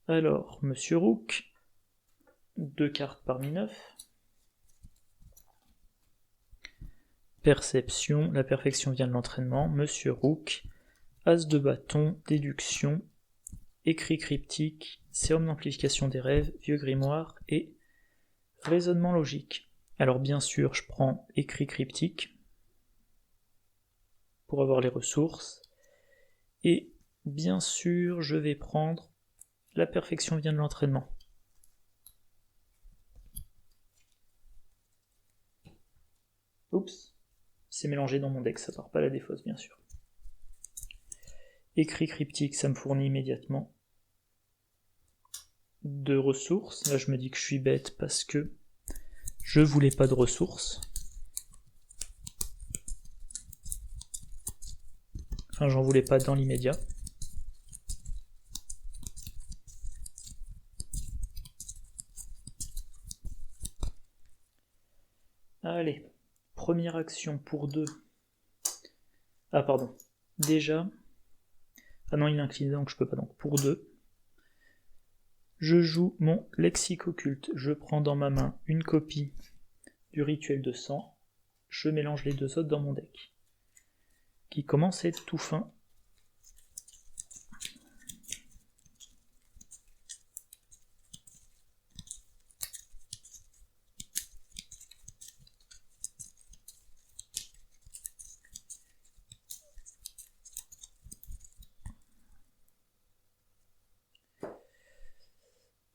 Alors, Monsieur Rook. 2 cartes parmi 9. Perception, la perfection vient de l'entraînement. Monsieur Rook. As de bâton, déduction. Écrit cryptique, sérum d'amplification des rêves, vieux grimoire et raisonnement logique. Alors bien sûr, je prends écrit cryptique pour avoir les ressources. Et bien sûr, je vais prendre la perfection vient de l'entraînement. Oups, c'est mélangé dans mon deck, ça part pas à la défausse bien sûr. Écrit cryptique, ça me fournit immédiatement 2 ressources. Là je me dis que je suis bête parce que je voulais pas de ressources. Enfin j'en voulais pas dans l'immédiat. Allez, première action pour 2. Ah pardon, déjà... Ah non, il est incliné donc je peux pas, donc pour 2. Je joue mon lexique occulte. Je prends dans ma main une copie du rituel de sang. Je mélange les 2 autres dans mon deck. Qui commence à être tout fin.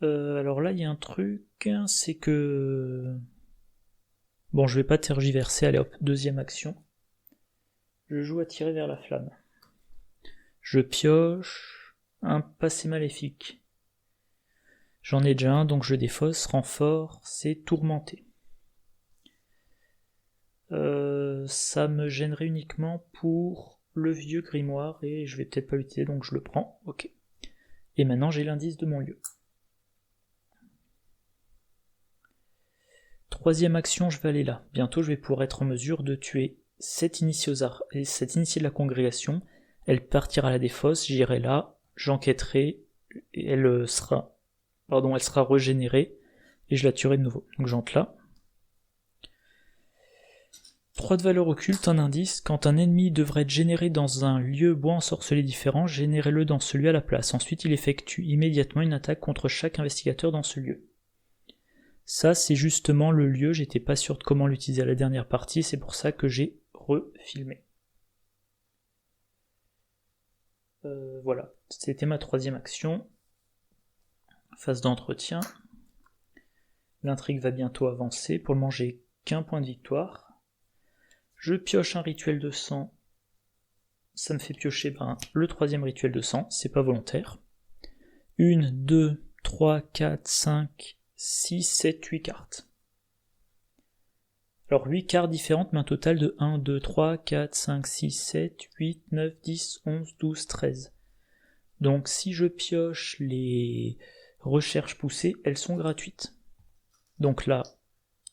Alors là, il y a un truc, c'est que... Bon, je vais pas tergiverser, allez hop, deuxième action. Je joue à tirer vers la flamme. Je pioche un passé maléfique. J'en ai déjà un, donc je défausse, renfort, c'est tourmenté. Ça me gênerait uniquement pour le vieux grimoire, et je vais peut-être pas l'utiliser, donc je le prends, ok. Et maintenant j'ai l'indice de mon lieu. Troisième action, je vais aller là. Bientôt, je vais pouvoir être en mesure de tuer cette initiée aux arts et cette initiée de la congrégation. Elle partira à la défausse, j'irai là, j'enquêterai, et elle sera régénérée, et je la tuerai de nouveau. Donc j'entre là. 3 de valeur occulte, un indice. Quand un ennemi devrait être généré dans un lieu bois ensorcelé différent, générez-le dans celui à la place. Ensuite, il effectue immédiatement une attaque contre chaque investigateur dans ce lieu. Ça, c'est justement le lieu, j'étais pas sûr de comment l'utiliser à la dernière partie, c'est pour ça que j'ai refilmé. Voilà, c'était ma troisième action. Phase d'entretien. L'intrigue va bientôt avancer, pour le moment j'ai qu'un point de victoire. Je pioche un rituel de sang, ça me fait piocher le troisième rituel de sang, c'est pas volontaire. 1, 2, 3, 4, 5... 6, 7, 8 cartes. Alors 8 cartes différentes, mais un total de 1, 2, 3, 4, 5, 6, 7, 8, 9, 10, 11, 12, 13. Donc si je pioche les recherches poussées, elles sont gratuites. Donc là,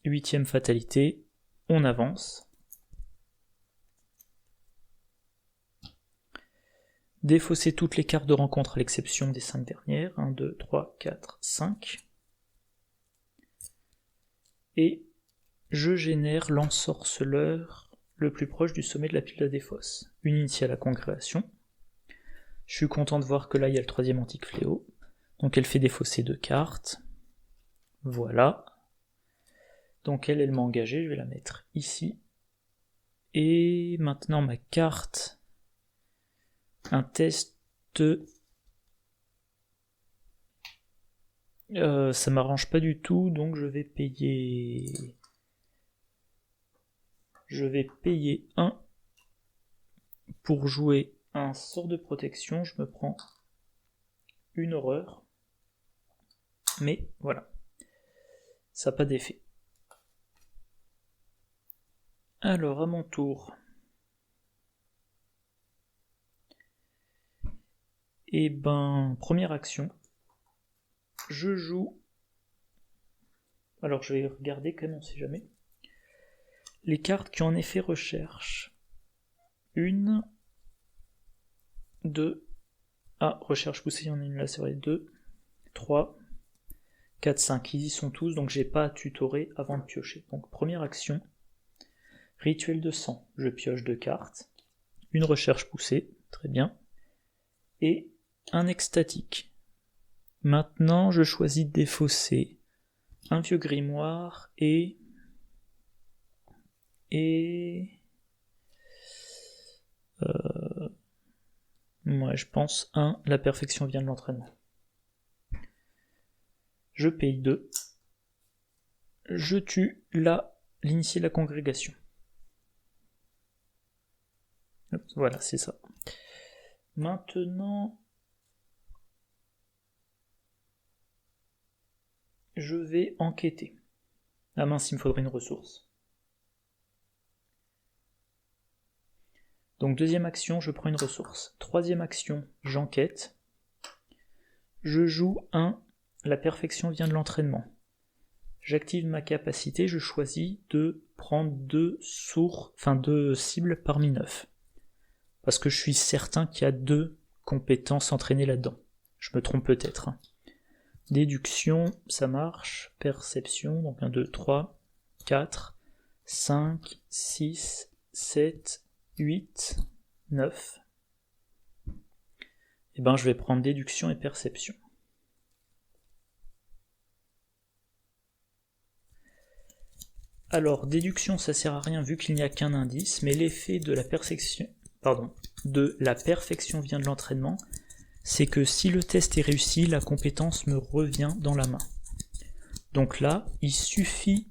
8ème fatalité, on avance. Défausser toutes les cartes de rencontre à l'exception des 5 dernières. 1, 2, 3, 4, 5. Et je génère l'ensorceleur le plus proche du sommet de la pile de la défausse. Une initiée à la congrégation. Je suis content de voir que là il y a le troisième antique fléau. Donc elle fait défausser 2 cartes. Voilà. Donc elle m'a engagé, je vais la mettre ici. Et maintenant ma carte. Un test. Ça m'arrange pas du tout, donc je vais payer 1 pour jouer un sort de protection. Je me prends une horreur, mais voilà, ça n'a pas d'effet. Alors à mon tour, et première action, je joue. Alors je vais regarder quand même, on sait jamais. Les cartes qui ont en effet recherche. 1, 2. Ah, recherche poussée, il y en a une là, c'est vrai. 2, 3, 4, 5. Ils y sont tous, donc j'ai pas à tutorer avant de piocher. Donc première action. Rituel de sang. Je pioche 2 cartes. Une recherche poussée, très bien. Et un extatique. Maintenant, je choisis de défausser un vieux grimoire et ouais, je pense la perfection vient de l'entraînement. Je paye 2. Je tue l'initié de la congrégation. Hop, voilà, c'est ça. Maintenant, je vais enquêter. Ah mince, il me faudrait une ressource. Donc deuxième action, je prends une ressource. Troisième action, j'enquête. Je joue 1, la perfection vient de l'entraînement. J'active ma capacité, je choisis de prendre 2 cibles parmi 9. Parce que je suis certain qu'il y a 2 compétences entraînées là-dedans. Je me trompe peut-être. Déduction, ça marche. Perception, donc 1, 2, 3, 4, 5, 6, 7, 8, 9. Et ben je vais prendre déduction et perception. Alors, déduction, ça sert à rien vu qu'il n'y a qu'un indice, mais l'effet de la perfection vient de l'entraînement, c'est que si le test est réussi, la compétence me revient dans la main. Donc là, il suffit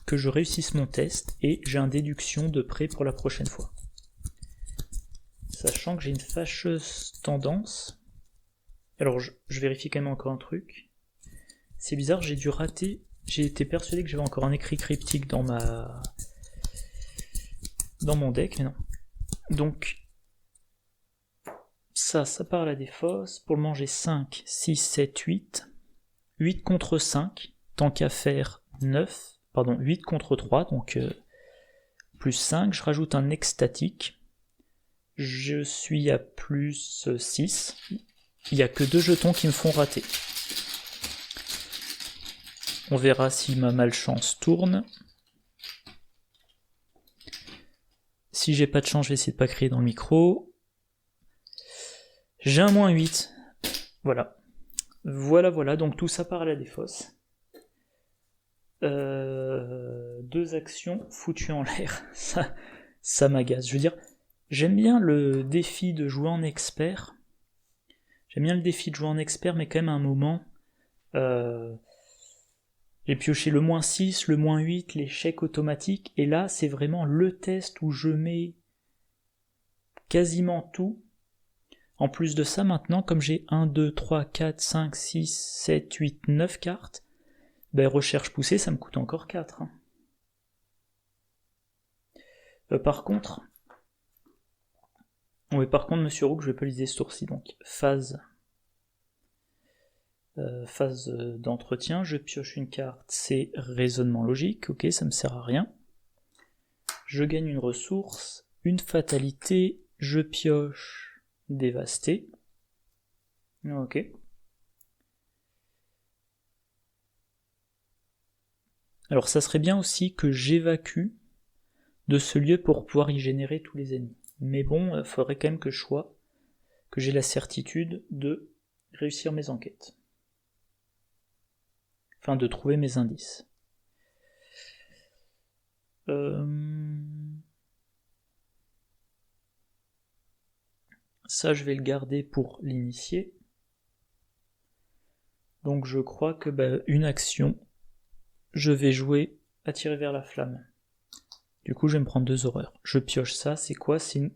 que je réussisse mon test et j'ai un déduction de prêt pour la prochaine fois. Sachant que j'ai une fâcheuse tendance. Alors je vérifie quand même encore un truc. C'est bizarre, j'ai dû rater. J'ai été persuadé que j'avais encore un écrit cryptique dans mon deck, mais non. Donc ça part à la défausse. Pour le moment j'ai 5, 6, 7, 8. 8 contre 5, tant qu'à faire 8 contre 3, donc plus 5. Je rajoute un extatique. Je suis à plus 6. Il n'y a que 2 jetons qui me font rater. On verra si ma malchance tourne. Si j'ai pas de chance, je vais essayer de pas crier dans le micro. J'ai un moins 8. Voilà. Voilà, donc tout ça part à la défausse. 2 actions foutues en l'air. Ça m'agace. Je veux dire, j'aime bien le défi de jouer en expert. Mais quand même à un moment, j'ai pioché le moins 6, le moins 8, l'échec automatique, et là, c'est vraiment le test où je mets quasiment tout. En plus de ça, maintenant, comme j'ai 1, 2, 3, 4, 5, 6, 7, 8, 9 cartes, recherche poussée, ça me coûte encore 4. Par contre, Monsieur Roux, je vais pas liser ce tour-ci, donc phase d'entretien, je pioche une carte, c'est raisonnement logique, ok, ça me sert à rien. Je gagne une ressource, une fatalité, je pioche dévasté. Ok. Alors ça serait bien aussi que j'évacue de ce lieu pour pouvoir y générer tous les ennemis. Mais bon, il faudrait quand même que j'ai la certitude de réussir mes enquêtes. Enfin, de trouver mes indices. Ça, je vais le garder pour l'initier. Donc je crois que une action, je vais jouer attirer vers la flamme. Du coup, je vais me prendre 2 horreurs. Je pioche ça, c'est quoi? C'est une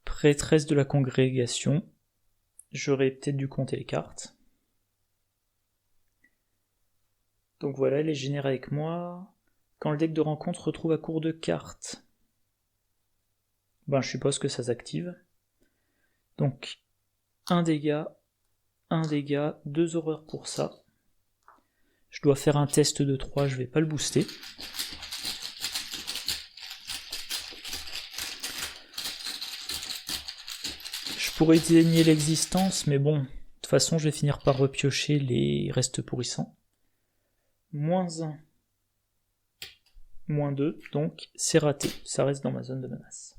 prêtresse de la congrégation. J'aurais peut-être dû compter les cartes. Donc voilà, elle est générée avec moi. Quand le deck de rencontre se retrouve à court de cartes, je suppose que ça s'active. Donc, 1 dégât, 2 horreurs pour ça. Je dois faire un test de 3, je vais pas le booster. Je pourrais désigner l'existence, mais bon, de toute façon, je vais finir par repiocher les restes pourrissants. Moins 1, moins 2, donc c'est raté, ça reste dans ma zone de menace.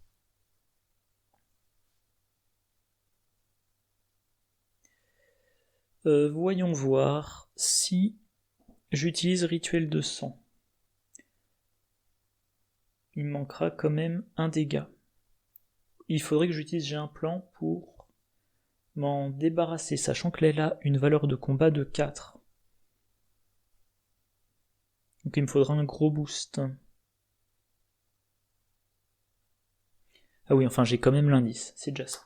Voyons voir si j'utilise rituel de sang. Il me manquera quand même un dégât. Il faudrait que j'ai un plan pour m'en débarrasser, sachant que elle a une valeur de combat de 4. Donc il me faudra un gros boost. Ah oui, enfin j'ai quand même l'indice, c'est déjà ça.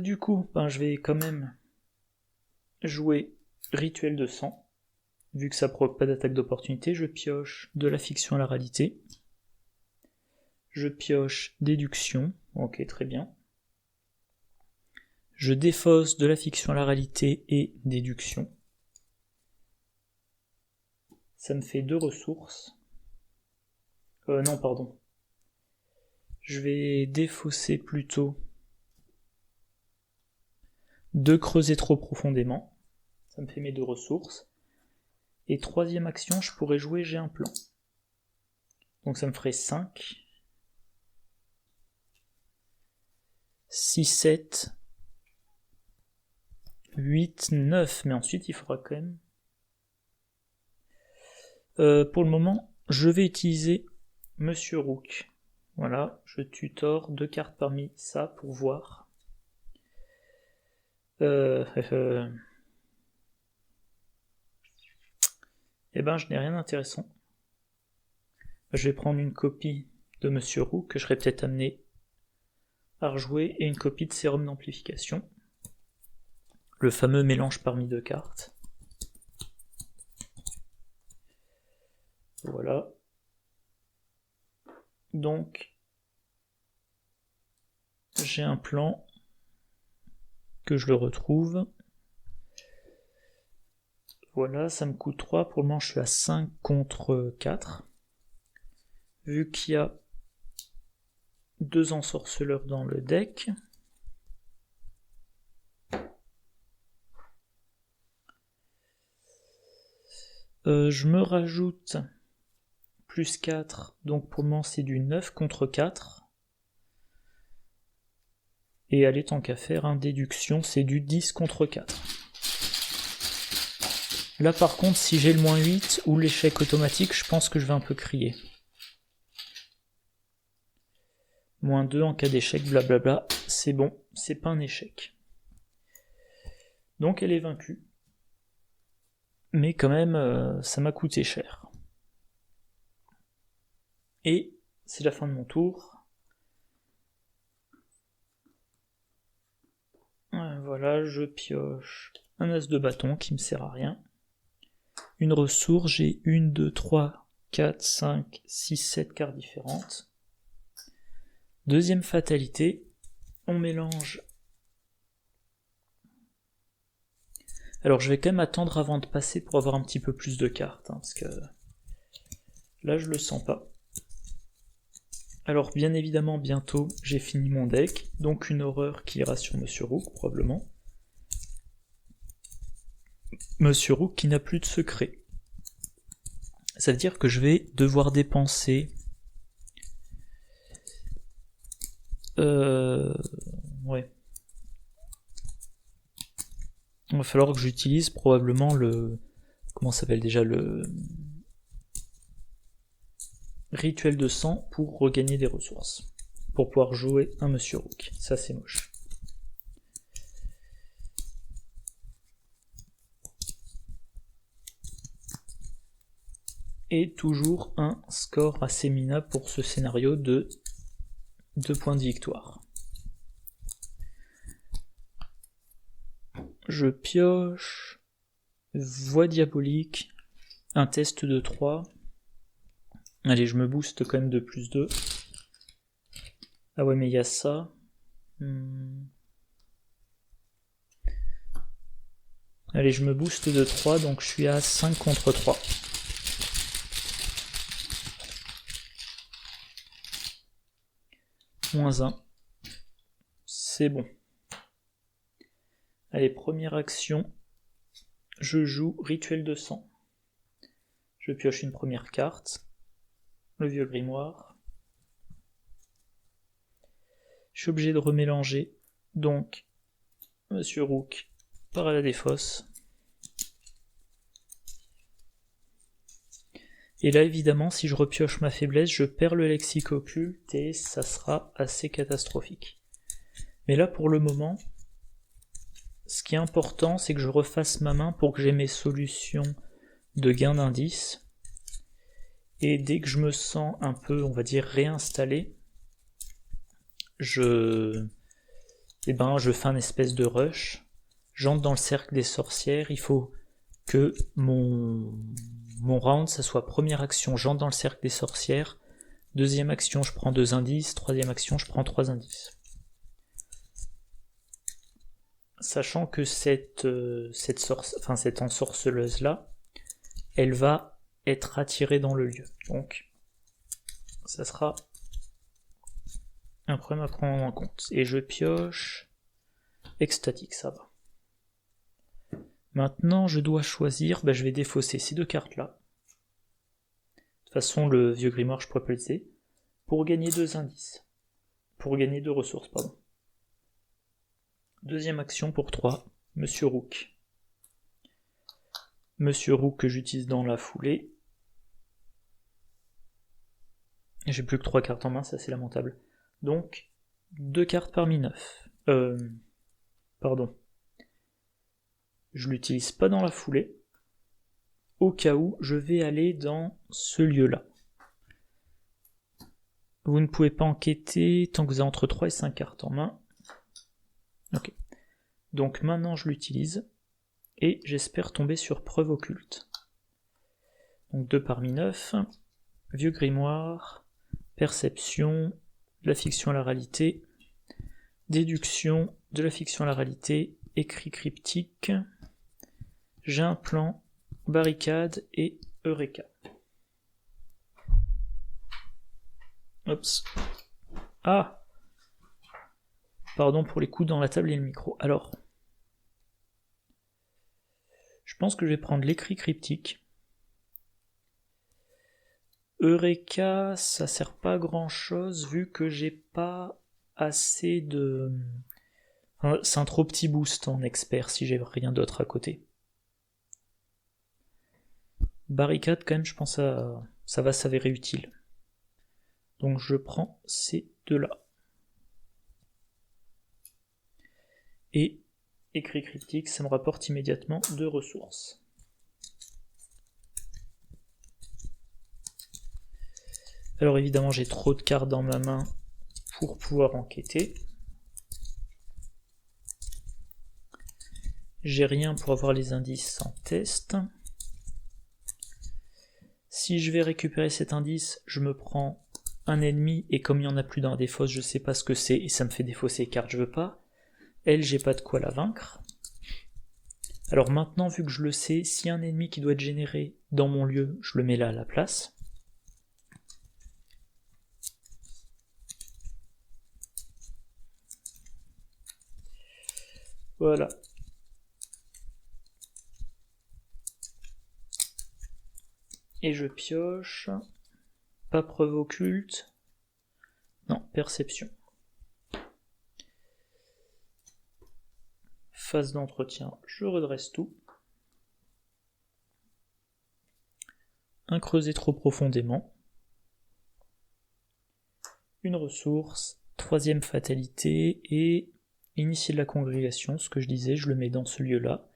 Du coup, je vais quand même jouer Rituel de sang. Vu que ça provoque pas d'attaque d'opportunité, je pioche de la fiction à la réalité. Je pioche déduction, ok, très bien. Je défausse de la fiction à la réalité et déduction. Ça me fait 2 ressources. Non, pardon. Je vais défausser plutôt de creuser trop profondément. Ça me fait mes 2 ressources. Et troisième action, je pourrais jouer j'ai un plan. Donc ça me ferait 5, 6, 7, 8, 9. Mais ensuite, il faudra quand même... pour le moment, je vais utiliser Monsieur Rook. Voilà, je tutore 2 cartes parmi ça pour voir. Eh ben, je n'ai rien d'intéressant. Je vais prendre une copie de Monsieur Rook que je serais peut-être amené à rejouer et une copie de Sérum d'amplification. Le fameux mélange parmi 2 cartes. Voilà. Donc, j'ai un plan que je le retrouve. Voilà, ça me coûte 3. Pour le moment, je suis à 5 contre 4. Vu qu'il y a 2 ensorceleurs dans le deck. Je me rajoute plus 4, donc pour le moment c'est du 9 contre 4. Et allez, tant qu'à faire, déduction, c'est du 10 contre 4. Là par contre, si j'ai le moins 8 ou l'échec automatique, je pense que je vais un peu crier. Moins 2 en cas d'échec, blablabla, c'est bon, c'est pas un échec. Donc elle est vaincue. Mais quand même, ça m'a coûté cher. Et c'est la fin de mon tour. Voilà, je pioche un as de bâton qui me sert à rien. Une ressource, j'ai 1, 2, 3, 4, 5, 6, 7 cartes différentes. Deuxième fatalité, on mélange. Alors je vais quand même attendre avant de passer pour avoir un petit peu plus de cartes, parce que là je le sens pas. Alors bien évidemment bientôt j'ai fini mon deck, donc une horreur qui ira sur Monsieur Rook probablement. Monsieur Rook qui n'a plus de secret. Ça veut dire que je vais devoir dépenser... Ouais. Il va falloir que j'utilise probablement le... Comment ça s'appelle déjà, le... Rituel de sang pour regagner des ressources. Pour pouvoir jouer un Monsieur Rook. Ça c'est moche. Et toujours un score assez minable pour ce scénario de 2 points de victoire. Je pioche voie diabolique, un test de 3. Allez, je me booste quand même de plus 2. Ah ouais, mais il y a ça. Allez, je me booste de 3, donc je suis à 5 contre 3. Moins 1. C'est bon. Allez, première action. Je joue Rituel de sang. Je pioche une première carte. Le vieux grimoire. Je suis obligé de remélanger. Donc, Monsieur Rook part à la défausse. Et là, évidemment, si je repioche ma faiblesse, je perds le lexique occulte et ça sera assez catastrophique. Mais là, pour le moment, ce qui est important, c'est que je refasse ma main pour que j'ai mes solutions de gain d'indice. Et dès que je me sens un peu, on va dire, réinstallé, je fais un espèce de rush. J'entre dans le cercle des sorcières. Il faut que mon round, ça soit première action, j'entre dans le cercle des sorcières. Deuxième action, je prends 2 indices. Troisième action, je prends 3 indices. Sachant que cette ensorceleuse-là, elle va être attirée dans le lieu. Donc, ça sera un problème à prendre en compte. Et je pioche extatique, ça va. Maintenant, je dois choisir, je vais défausser ces 2 cartes-là. De toute façon, le vieux grimoire, je pourrais pas l'utiliser. Pour gagner 2 indices. Pour gagner 2 ressources, pardon. Deuxième action pour 3, Monsieur Rook. Monsieur Rook que j'utilise dans la foulée. J'ai plus que 3 cartes en main, c'est assez lamentable. Donc, 2 cartes parmi 9. Pardon. Je l'utilise pas dans la foulée. Au cas où, je vais aller dans ce lieu-là. Vous ne pouvez pas enquêter tant que vous avez entre 3 et 5 cartes en main. Ok. Donc maintenant je l'utilise. Et j'espère tomber sur preuve occulte. Donc 2 parmi 9. Vieux grimoire. Perception. De la fiction à la réalité. Déduction. De la fiction à la réalité. Écrit cryptique. J'ai un plan. Barricade et Eureka. Oups. Ah! Pardon pour les coups dans la table et le micro. Alors, je pense que je vais prendre l'écrit cryptique. Eureka, ça sert pas à grand chose vu que j'ai pas assez de... Enfin, c'est un trop petit boost en expert si j'ai rien d'autre à côté. Barricade, quand même, je pense que ça va s'avérer utile. Donc je prends ces 2-là. Et écrit cryptique, ça me rapporte immédiatement 2 ressources. Alors évidemment, j'ai trop de cartes dans ma main pour pouvoir enquêter. J'ai rien pour avoir les indices en test. Si je vais récupérer cet indice, je me prends un ennemi, et comme il n'y en a plus dans la défausse, je sais pas ce que c'est, et ça me fait défausser les cartes, je veux pas. Elle, j'ai pas de quoi la vaincre. Alors maintenant, vu que je le sais, s'il y a un ennemi qui doit être généré dans mon lieu, je le mets là à la place. Voilà. Et je pioche. Pas preuve occulte. Non, perception. Phase d'entretien, je redresse tout. Un creuset trop profondément. Une ressource. Troisième fatalité. Et initier de la congrégation, ce que je disais, je le mets dans ce lieu-là.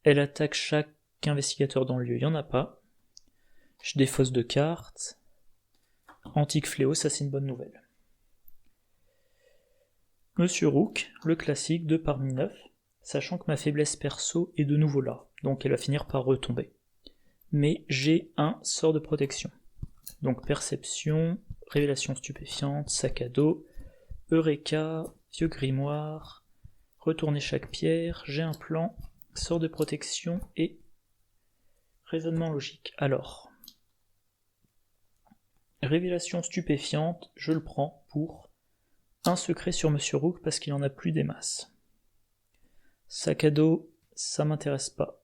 Elle attaque chaque investigateur dans le lieu, il n'y en a pas. Je défausse 2 cartes. Antique fléau, ça c'est une bonne nouvelle. Monsieur Rook, le classique, 2 parmi 9, sachant que ma faiblesse perso est de nouveau là, donc elle va finir par retomber. Mais j'ai un sort de protection. Donc perception, révélation stupéfiante, sac à dos, Eureka, vieux grimoire, retourner chaque pierre, j'ai un plan, sort de protection et raisonnement logique. Alors, révélation stupéfiante, je le prends pour un secret sur Monsieur Rook parce qu'il en a plus des masses. Sac à dos, ça m'intéresse pas.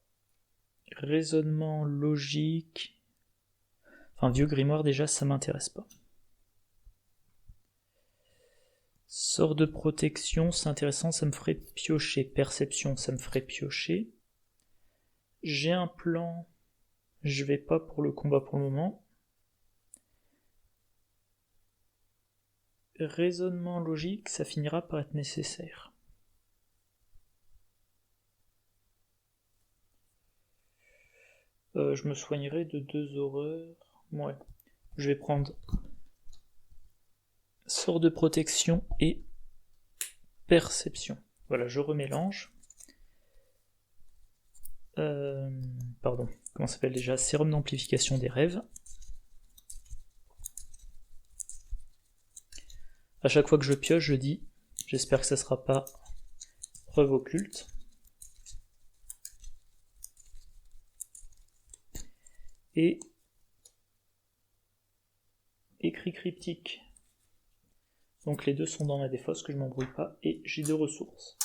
Raisonnement logique... Enfin, vieux grimoire déjà, ça m'intéresse pas. Sort de protection, c'est intéressant, ça me ferait piocher. Perception, ça me ferait piocher. J'ai un plan, je vais pas pour le combat pour le moment. Raisonnement logique, ça finira par être nécessaire. Je me soignerai de 2 horreurs. Ouais. Je vais prendre sort de protection et perception. Voilà, je remélange. Pardon, comment ça s'appelle déjà? Sérum d'amplification des rêves. À chaque fois que je pioche, je dis, j'espère que ça sera pas preuve occulte. Et écrit cryptique. Donc les deux sont dans ma défausse, que je m'embrouille pas, et j'ai 2 ressources.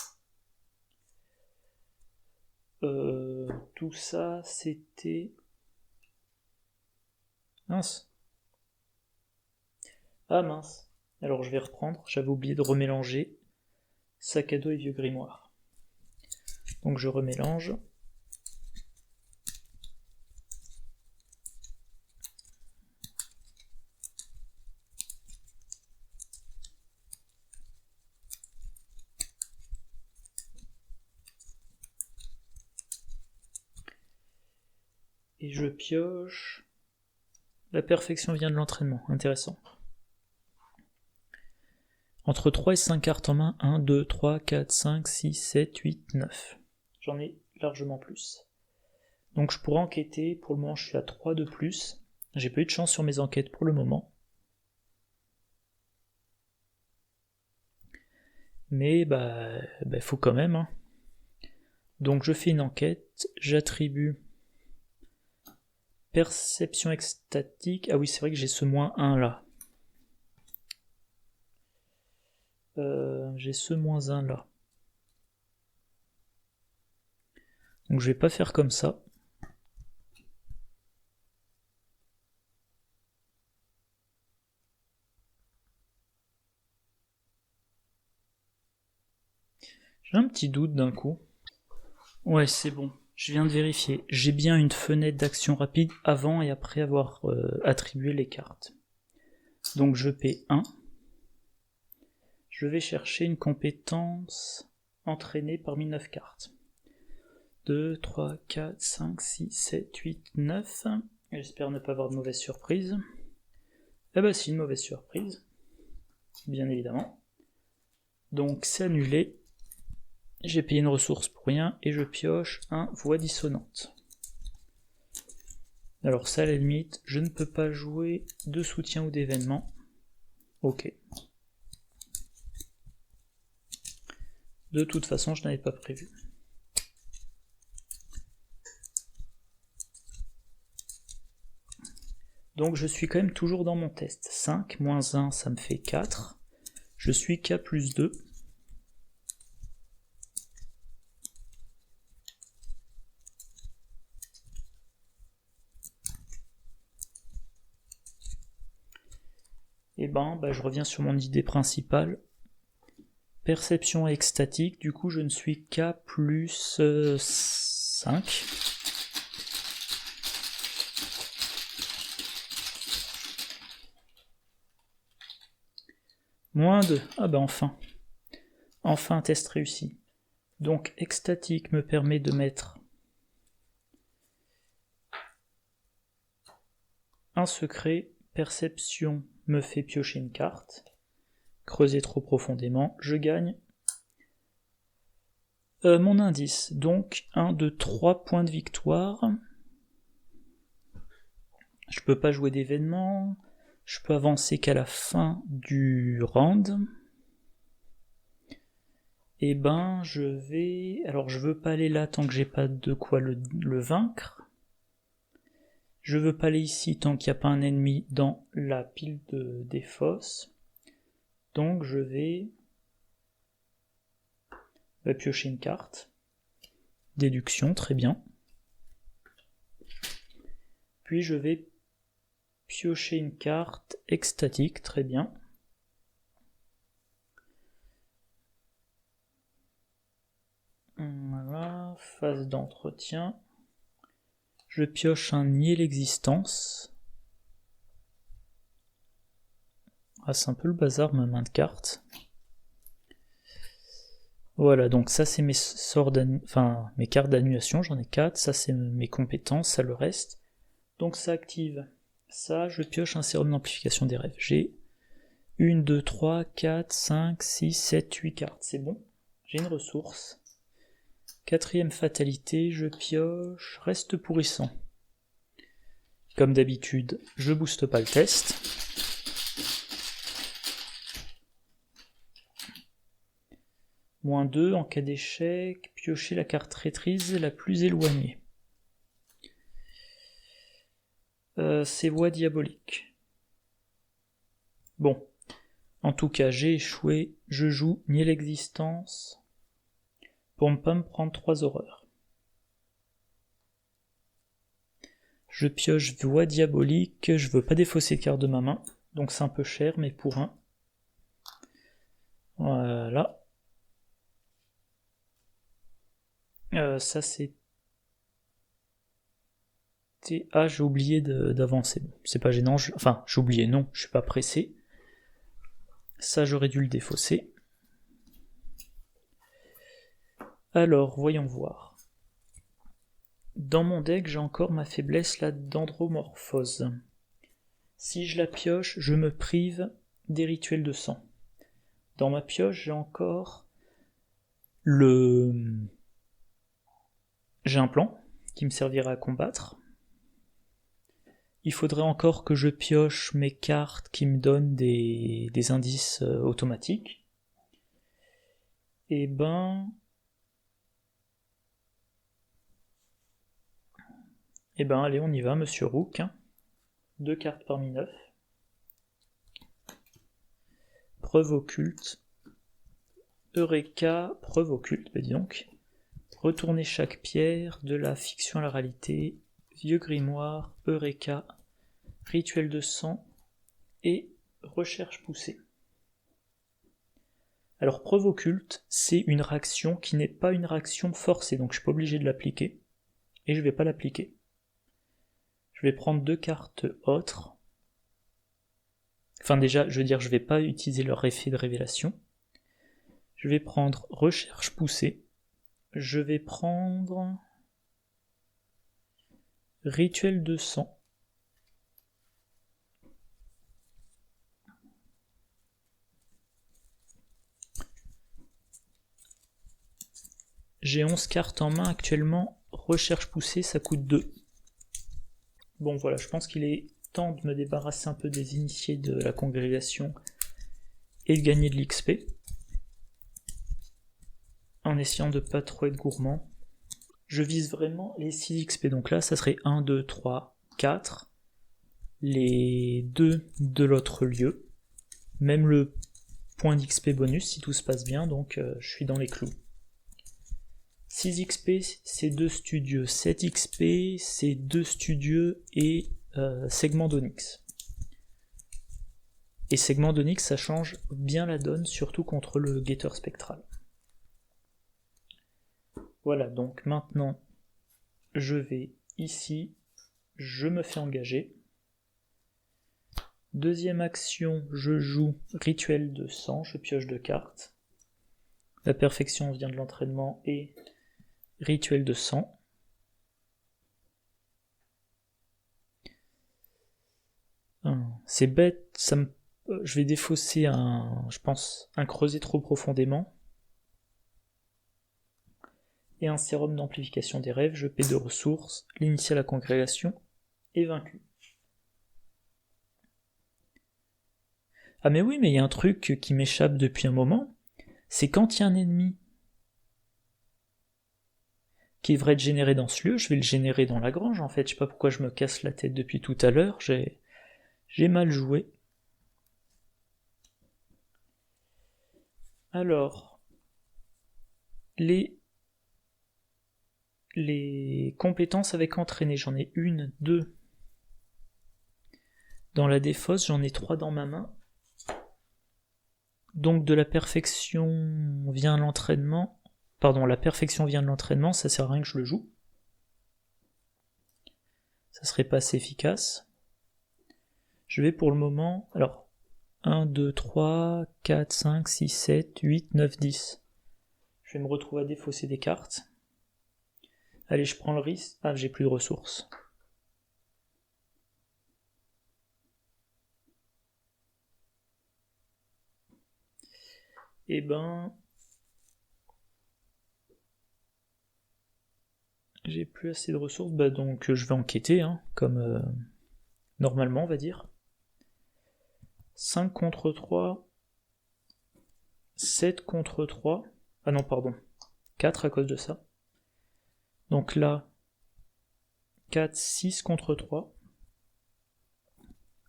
Tout ça, c'était... Mince. Ah mince. Alors je vais reprendre, j'avais oublié de remélanger sac à dos et vieux grimoire. Donc je remélange. Et je pioche. La perfection vient de l'entraînement, intéressant. Entre 3 et 5 cartes en main, 1, 2, 3, 4, 5, 6, 7, 8, 9. J'en ai largement plus. Donc je pourrais enquêter, pour le moment je suis à 3 de plus. J'ai pas eu de chance sur mes enquêtes pour le moment. Mais faut quand même. Hein. Donc je fais une enquête, j'attribue perception extatique. Ah oui, c'est vrai que j'ai ce -1 là. J'ai ce -1 là. Donc je vais pas faire comme ça. J'ai un petit doute d'un coup. Ouais, c'est bon. Je viens de vérifier. J'ai bien une fenêtre d'action rapide avant et après avoir attribué les cartes. Donc je paie 1. Je vais chercher une compétence entraînée parmi 9 cartes. 2, 3, 4, 5, 6, 7, 8, 9. J'espère ne pas avoir de mauvaise surprise. Eh ben c'est une mauvaise surprise. Bien évidemment. Donc c'est annulé. J'ai payé une ressource pour rien et je pioche un voix dissonante. Alors ça à la limite, je ne peux pas jouer de soutien ou d'événement. Ok. De toute façon, je n'avais pas prévu. Donc je suis quand même toujours dans mon test. 5 moins 1, ça me fait 4. Je suis K plus 2. Et je reviens sur mon idée principale. Perception extatique, du coup je ne suis qu'à plus 5. Moins 2. Ah enfin. Enfin un test réussi. Donc extatique me permet de mettre un secret. Perception me fait piocher une carte. Creuser trop profondément, je gagne mon indice. Donc 1 de 3 points de victoire. Je peux pas jouer d'événement. Je peux avancer qu'à la fin du round. Et je vais... Alors je veux pas aller là tant que j'ai pas de quoi le vaincre. Je veux pas aller ici tant qu'il n'y a pas un ennemi dans la pile des fosses. Donc je vais piocher une carte. Déduction, très bien. Puis je vais piocher une carte extatique, très bien. Voilà, phase d'entretien. Je pioche un nier l'existence. Ah, c'est un peu le bazar ma main de cartes. Voilà, donc ça c'est mes sorts mes cartes d'annulation, j'en ai 4, ça c'est mes compétences, ça le reste. Donc ça active Ça, je pioche un sérum d'amplification des rêves. J'ai 1, 2, 3, 4, 5, 6, 7, 8 cartes. C'est bon. J'ai une ressource. 4e fatalité, je pioche reste pourrissant. Comme d'habitude, je booste pas le test. -2 en cas d'échec, piocher la carte traîtrise la plus éloignée. C'est voie diabolique. Bon, en tout cas, j'ai échoué, je joue nier l'existence pour ne pas me prendre 3 horreurs. Je pioche voie diabolique, je veux pas défausser de carte de ma main, donc c'est un peu cher, mais pour 1. Voilà. Ça c'est... Ah, j'ai oublié d'avancer. C'est pas gênant, enfin, j'ai oublié, non, je suis pas pressé. Ça, j'aurais dû le défausser. Alors, voyons voir. Dans mon deck, j'ai encore ma faiblesse, la dendromorphose. Si je la pioche, je me prive des rituels de sang. Dans ma pioche, j'ai encore j'ai un plan qui me servira à combattre. Il faudrait encore que je pioche mes cartes qui me donnent des indices automatiques. Et ben, allez, on y va, Monsieur Rook. 2 cartes parmi 9. Preuve occulte. Eureka, preuve occulte, dis donc. Retourner chaque pierre, de la fiction à la réalité, vieux grimoire, Eureka, rituel de sang et recherche poussée. Alors, preuve occulte, c'est une réaction qui n'est pas une réaction forcée, donc je suis pas obligé de l'appliquer, et je vais pas l'appliquer. Je vais prendre 2 cartes autres. Enfin déjà, je veux dire, je vais pas utiliser leur effet de révélation. Je vais prendre recherche poussée. Je vais prendre rituel de sang. J'ai 11 cartes en main actuellement. Recherche poussée, ça coûte 2. Bon voilà, je pense qu'il est temps de me débarrasser un peu des initiés de la congrégation et de gagner de l'XP. En essayant de pas trop être gourmand. Je vise vraiment les 6 XP, donc là ça serait 1, 2, 3, 4. Les 2 de l'autre lieu. Même le point d'XP bonus si tout se passe bien, donc je suis dans les clous. 6 XP, c'est 2 studieux. 7 XP, c'est 2 studieux et segment d'Onyx. Et segment d'Onyx, ça change bien la donne, surtout contre le guetteur spectral. Voilà, donc maintenant, je vais ici, je me fais engager. Deuxième action, je joue rituel de sang, je pioche 2 cartes. La perfection vient de l'entraînement et rituel de sang. C'est bête, je vais défausser je pense, un creuset trop profondément. Et un sérum d'amplification des rêves, je paie 2 ressources, l'initié à la congrégation est vaincu. Ah mais oui, mais il y a un truc qui m'échappe depuis un moment, c'est quand il y a un ennemi qui devrait être généré dans ce lieu, je vais le générer dans la grange en fait, je sais pas pourquoi je me casse la tête depuis tout à l'heure, j'ai mal joué. Alors, les compétences avec entraîner, j'en ai 1, 2. Dans la défausse, j'en ai 3 dans ma main. Donc de la perfection vient l'entraînement. Pardon, la perfection vient de l'entraînement, ça sert à rien que je le joue. Ça serait pas assez efficace. Je vais pour le moment... Alors, 1, 2, 3, 4, 5, 6, 7, 8, 9, 10. Je vais me retrouver à défausser des cartes. Allez, je prends le risque. Ah, j'ai plus de ressources. Eh ben... j'ai plus assez de ressources, bah donc je vais enquêter, hein, comme normalement on va dire. 5 contre 3, 7 contre 3, ah non pardon, 4 à cause de ça. Donc là, 4, 6 contre 3,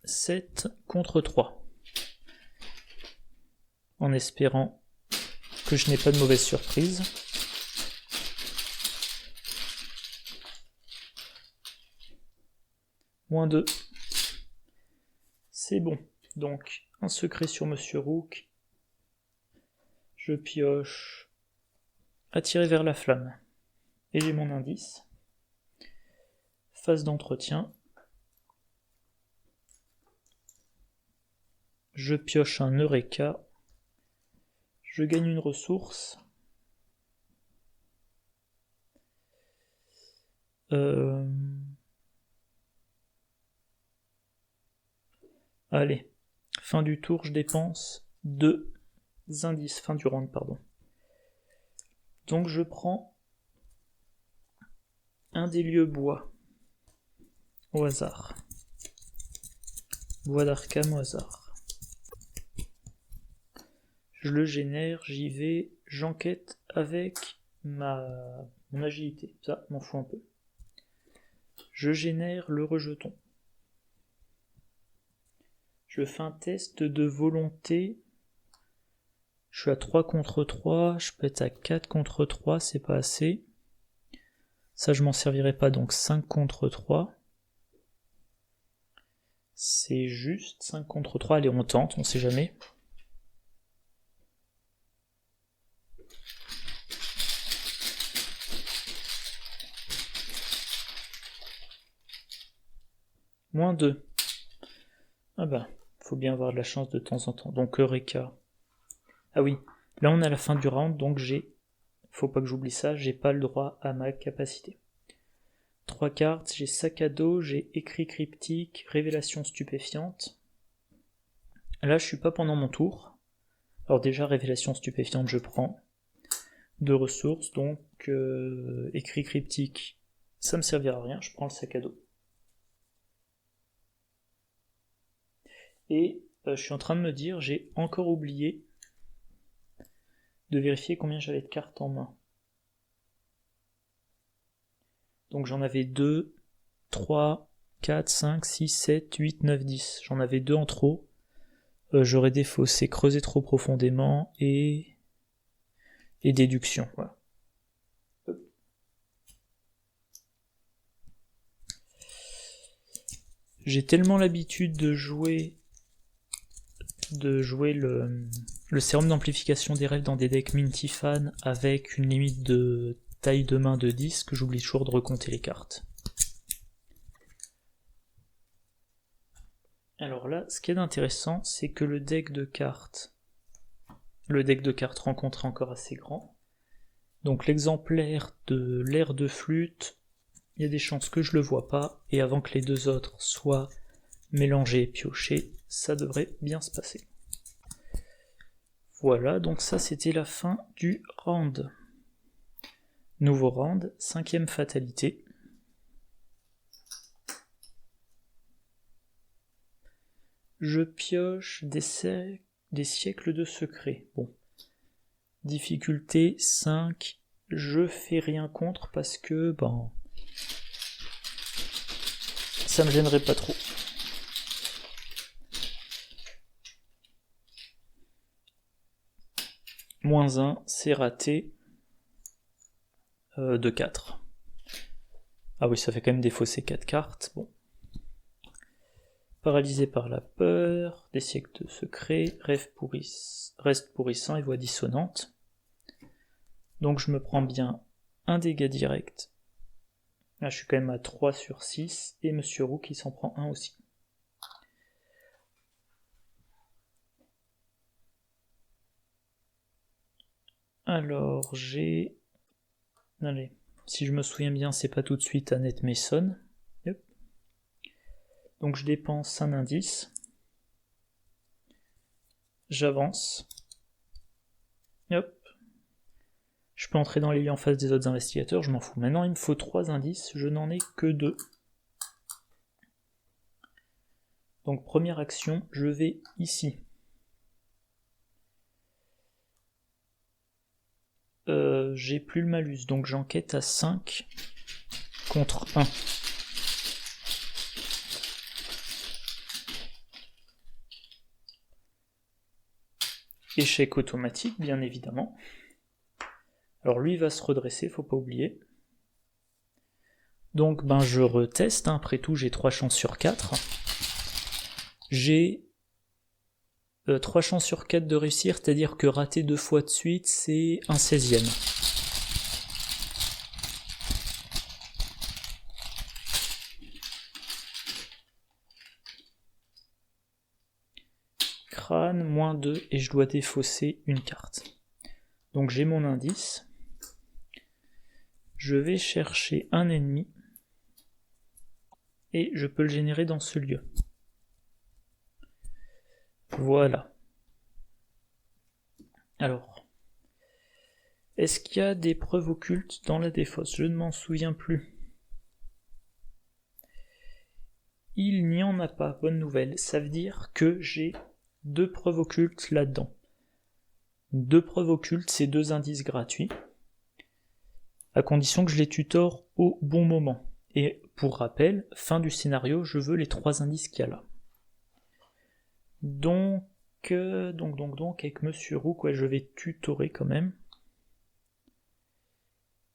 7 contre 3. En espérant que je n'ai pas de mauvaise surprise. Moins 2. C'est bon. Donc, un secret sur Monsieur Rook. Je pioche. Attirer vers la flamme. Et j'ai mon indice. Phase d'entretien. Je pioche un Eureka. Je gagne une ressource. Allez, fin du tour, je dépense 2 indices, fin du round, pardon. Donc je prends un des lieux bois, au hasard. Bois d'Arkham au hasard. Je le génère, j'y vais, j'enquête avec mon agilité, ça m'en fout un peu. Je génère le rejeton. Je fais un test de volonté. Je suis à 3 contre 3, je peux être à 4 contre 3, c'est pas assez. Ça, je m'en servirai pas, donc 5 contre 3. C'est juste 5 contre 3. Allez, on tente, on sait jamais. Moins 2. Ah bah, faut bien avoir de la chance de temps en temps. Donc Eureka. Ah oui, là on est à la fin du round, donc faut pas que j'oublie ça, j'ai pas le droit à ma capacité. 3 cartes, j'ai sac à dos, j'ai écrit cryptique, révélation stupéfiante. Là je suis pas pendant mon tour. Alors déjà révélation stupéfiante je prends. 2 ressources, donc écrit cryptique, ça me servira à rien, je prends le sac à dos. Et je suis en train de me dire, j'ai encore oublié de vérifier combien j'avais de cartes en main. Donc j'en avais 2, 3, 4, 5, 6, 7, 8, 9, 10. J'en avais 2 en trop. J'aurais défaussé, creusé trop profondément et déduction. Voilà. J'ai tellement l'habitude de jouer le sérum d'amplification des rêves dans des decks Minty-Fan avec une limite de taille de main de 10 que j'oublie toujours de recompter les cartes. Alors là, ce qui est intéressant, c'est que le deck de cartes rencontré encore assez grand. Donc l'exemplaire de l'air de flûte, il y a des chances que je le vois pas, et avant que les deux autres soient mélangés et piochés, ça devrait bien se passer. Voilà, donc ça c'était la fin du round. Nouveau round, 5e fatalité. Je pioche des siècles de secrets. Bon. Difficulté 5. Je fais rien contre parce que, bon, ça me gênerait pas trop. Moins 1, c'est raté. De 4. Ah oui, ça fait quand même défausser 4 cartes. Bon. Paralysé par la peur, des siècles de secrets, reste pourrissant et voix dissonante. Donc je me prends bien un dégât direct. Là je suis quand même à 3 sur 6, et Monsieur Roux qui s'en prend un aussi. Alors j'ai... Allez, si je me souviens bien, c'est pas tout de suite Annette Mason. Yep. Donc je dépense un indice. J'avance. Hop. Je peux entrer dans les lieux en face des autres investigateurs, je m'en fous. Maintenant, il me faut 3 indices, je n'en ai que 2. Donc, première action, je vais ici. J'ai plus le malus, donc j'enquête à 5 contre 1. Échec automatique, bien évidemment. Alors lui, il va se redresser, faut pas oublier. Donc, je reteste, hein. Après tout, j'ai 3 chances sur 4. J'ai 3 chances sur 4 de réussir, c'est-à-dire que rater 2 fois de suite, c'est un 16e. Crâne, moins 2, et je dois défausser une carte. Donc j'ai mon indice. Je vais chercher un ennemi, et je peux le générer dans ce lieu. Voilà. Alors, est-ce qu'il y a des preuves occultes dans la défausse? Je ne m'en souviens plus. Il n'y en a pas, bonne nouvelle. Ça veut dire que j'ai 2 preuves occultes là-dedans. 2 preuves occultes, c'est 2 indices gratuits, à condition que je les tutore au bon moment. Et pour rappel, fin du scénario, je veux les 3 indices qu'il y a là. Donc, avec Monsieur Roux, je vais tutorer quand même.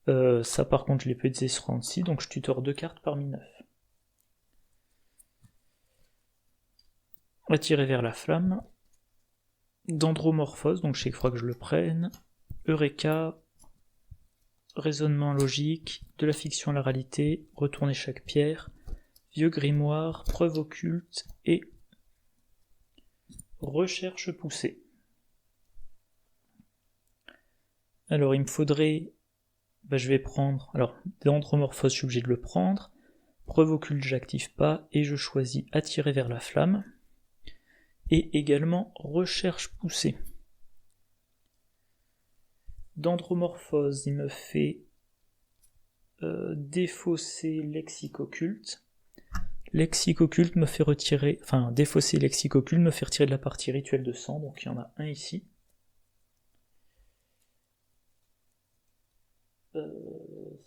Ça par contre, je l'ai pesé sur 36, donc je tutore 2 cartes parmi 9. Attirer vers la flamme. Dendromorphose, donc je sais qu'il faudra que je le prenne. Eureka. Raisonnement logique. De la fiction à la réalité. Retourner chaque pierre. Vieux grimoire. Preuve occulte. Et recherche poussée. Alors il me faudrait... je vais prendre... Alors, Dendromorphose, je suis obligé de le prendre. Preuve occulte, j'active pas. Et je choisis attirer vers la flamme. Et également recherche poussée. Dendromorphose, il me fait défausser lexique occulte. Lexique occulte me fait retirer... Enfin, défausser lexique occulte me fait retirer de la partie rituelle de sang, donc il y en a un ici. C'est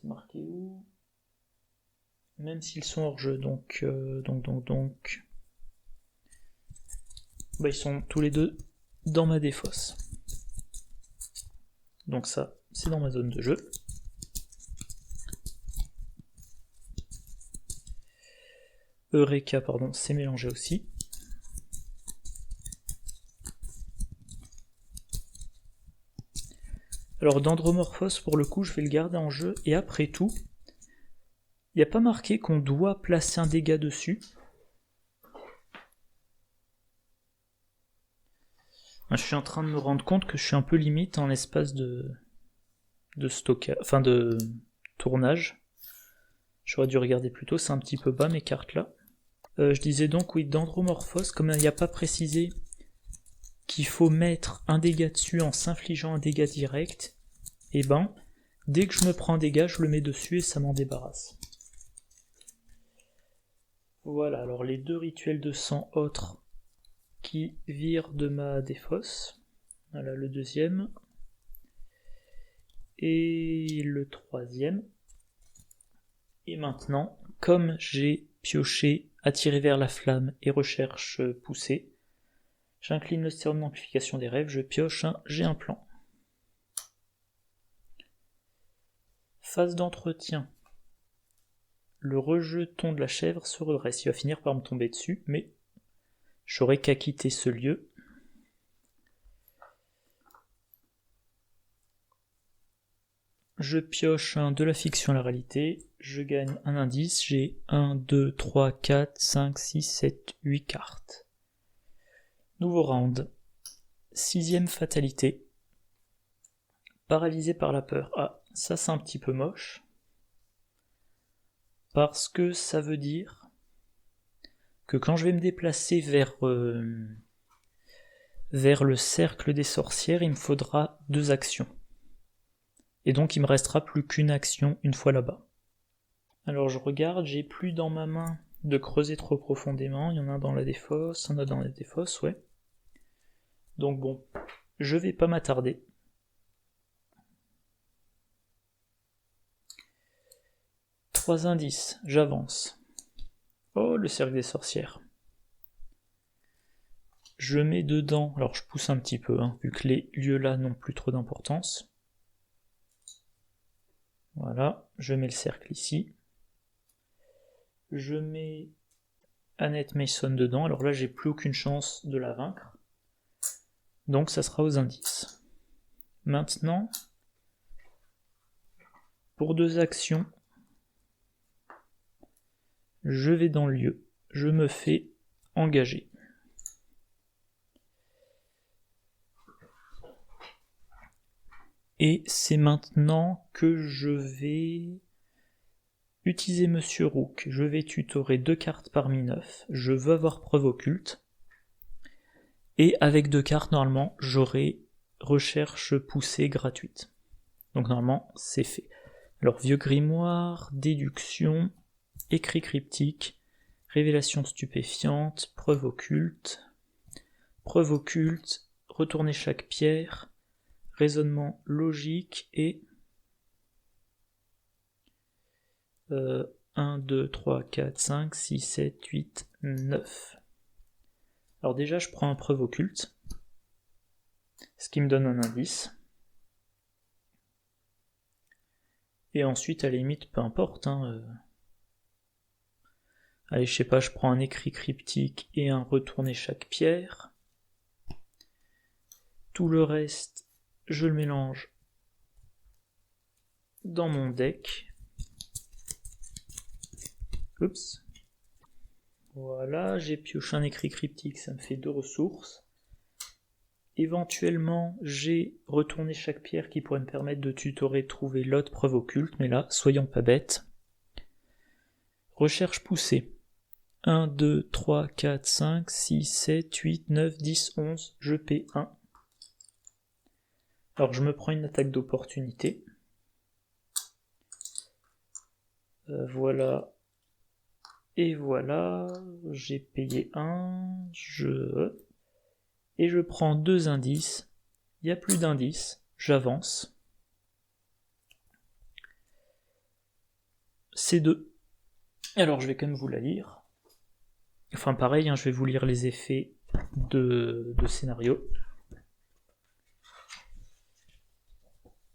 marqué où? Même s'ils sont hors jeu, donc... ils sont tous les deux dans ma défausse. Donc ça, c'est dans ma zone de jeu. Eureka, pardon, c'est mélangé aussi. Alors Dendromorphose, pour le coup, je vais le garder en jeu, et après tout, il n'y a pas marqué qu'on doit placer un dégât dessus. Je suis en train de me rendre compte que je suis un peu limite en espace de stockage, enfin de tournage. J'aurais dû regarder plus tôt, c'est un petit peu bas mes cartes là. Je disais donc oui, Dendromorphose, comme il n'y a pas précisé qu'il faut mettre un dégât dessus en s'infligeant un dégât direct, et dès que je me prends un dégât, je le mets dessus et ça m'en débarrasse. Voilà, alors les 2 rituels de sang autres qui virent de ma défausse. Voilà le deuxième. Et le 3e. Et maintenant, comme j'ai pioché attirer vers la flamme et recherche poussée, j'incline le stéréo d'amplification des rêves, je pioche un j'ai un plan. Phase d'entretien. Le rejeton de la chèvre se redresse. Il va finir par me tomber dessus, mais j'aurai qu'à quitter ce lieu. Je pioche un de la fiction à la réalité, je gagne un indice, j'ai 1, 2, 3, 4, 5, 6, 7, 8 cartes. Nouveau round. 6e fatalité. Paralysé par la peur. Ah, ça c'est un petit peu moche. Parce que ça veut dire que quand je vais me déplacer vers vers le cercle des sorcières, il me faudra 2 actions. Et donc il me restera plus qu'une action une fois là-bas. Alors je regarde, j'ai plus dans ma main de creuser trop profondément, il y en a un dans la défausse, un autre dans la défausse, ouais. Donc bon, je vais pas m'attarder. Trois indices, j'avance. Oh, le cercle des sorcières. Je mets dedans, alors je pousse un petit peu, vu que les lieux là n'ont plus trop d'importance. Voilà, je mets le cercle ici. Je mets Annette Mason dedans, alors là j'ai plus aucune chance de la vaincre. Donc ça sera aux indices. Maintenant, pour 2 actions, je vais dans le lieu, je me fais engager. Et c'est maintenant que je vais utiliser Monsieur Rook. Je vais tutorer 2 cartes parmi 9. Je veux avoir preuve occulte. Et avec 2 cartes, normalement, j'aurai recherche poussée gratuite. Donc normalement, c'est fait. Alors, vieux grimoire, déduction, écrit cryptique, révélation stupéfiante, preuve occulte, retourner chaque pierre, raisonnement logique et 1, 2, 3, 4, 5, 6, 7, 8, 9. Alors déjà je prends un preuve occulte, ce qui me donne un indice. Et ensuite à la limite peu importe. Allez, je sais pas, je prends un écrit cryptique et un retourner chaque pierre. Tout le reste, je le mélange dans mon deck. Oups. Voilà, j'ai pioché un écrit cryptique, ça me fait 2 ressources. Éventuellement, j'ai retourné chaque pierre qui pourrait me permettre de tutorer, trouver l'autre preuve occulte, mais là, soyons pas bêtes. Recherche poussée. 1, 2, 3, 4, 5, 6, 7, 8, 9, 10, 11, je paie 1. Alors je me prends une attaque d'opportunité. Voilà. Et voilà, j'ai payé 1, et je prends 2 indices. Il n'y a plus d'indices, j'avance. C'est 2. Alors je vais quand même vous la lire. Enfin pareil, je vais vous lire les effets de scénario.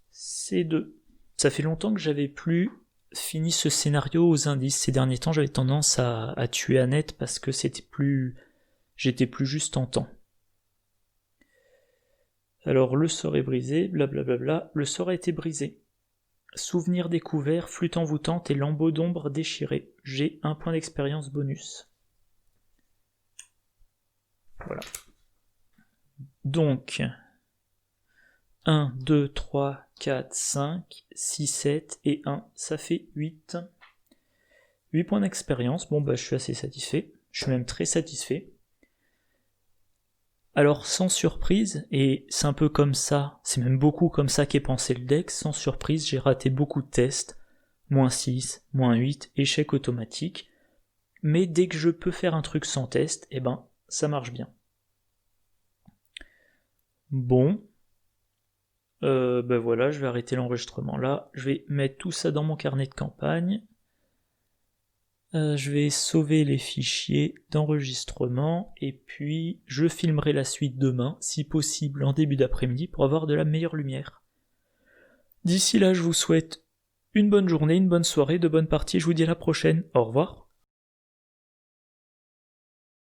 C'est 2. Ça fait longtemps que j'avais plus fini ce scénario aux indices. Ces derniers temps, j'avais tendance à tuer Annette parce que j'étais plus juste en temps. Alors, le sort est brisé, blablabla, le sort a été brisé. Souvenir découvert, flûte envoûtante et lambeau d'ombre déchiré. J'ai 1 point d'expérience bonus. Voilà. Donc, 1, 2, 3, 4, 5, 6, 7 et 1, ça fait 8. 8 points d'expérience, bon bah je suis assez satisfait, je suis même très satisfait. Alors sans surprise, et c'est un peu comme ça, c'est même beaucoup comme ça qu'est pensé le deck, sans surprise j'ai raté beaucoup de tests, -6, -8, échec automatique, mais dès que je peux faire un truc sans test, eh ben ça marche bien. Bon, ben voilà, je vais arrêter l'enregistrement là, je vais mettre tout ça dans mon carnet de campagne. Je vais sauver les fichiers d'enregistrement et puis je filmerai la suite demain, si possible en début d'après-midi, pour avoir de la meilleure lumière. D'ici là, je vous souhaite une bonne journée, une bonne soirée, de bonnes parties, je vous dis à la prochaine, au revoir.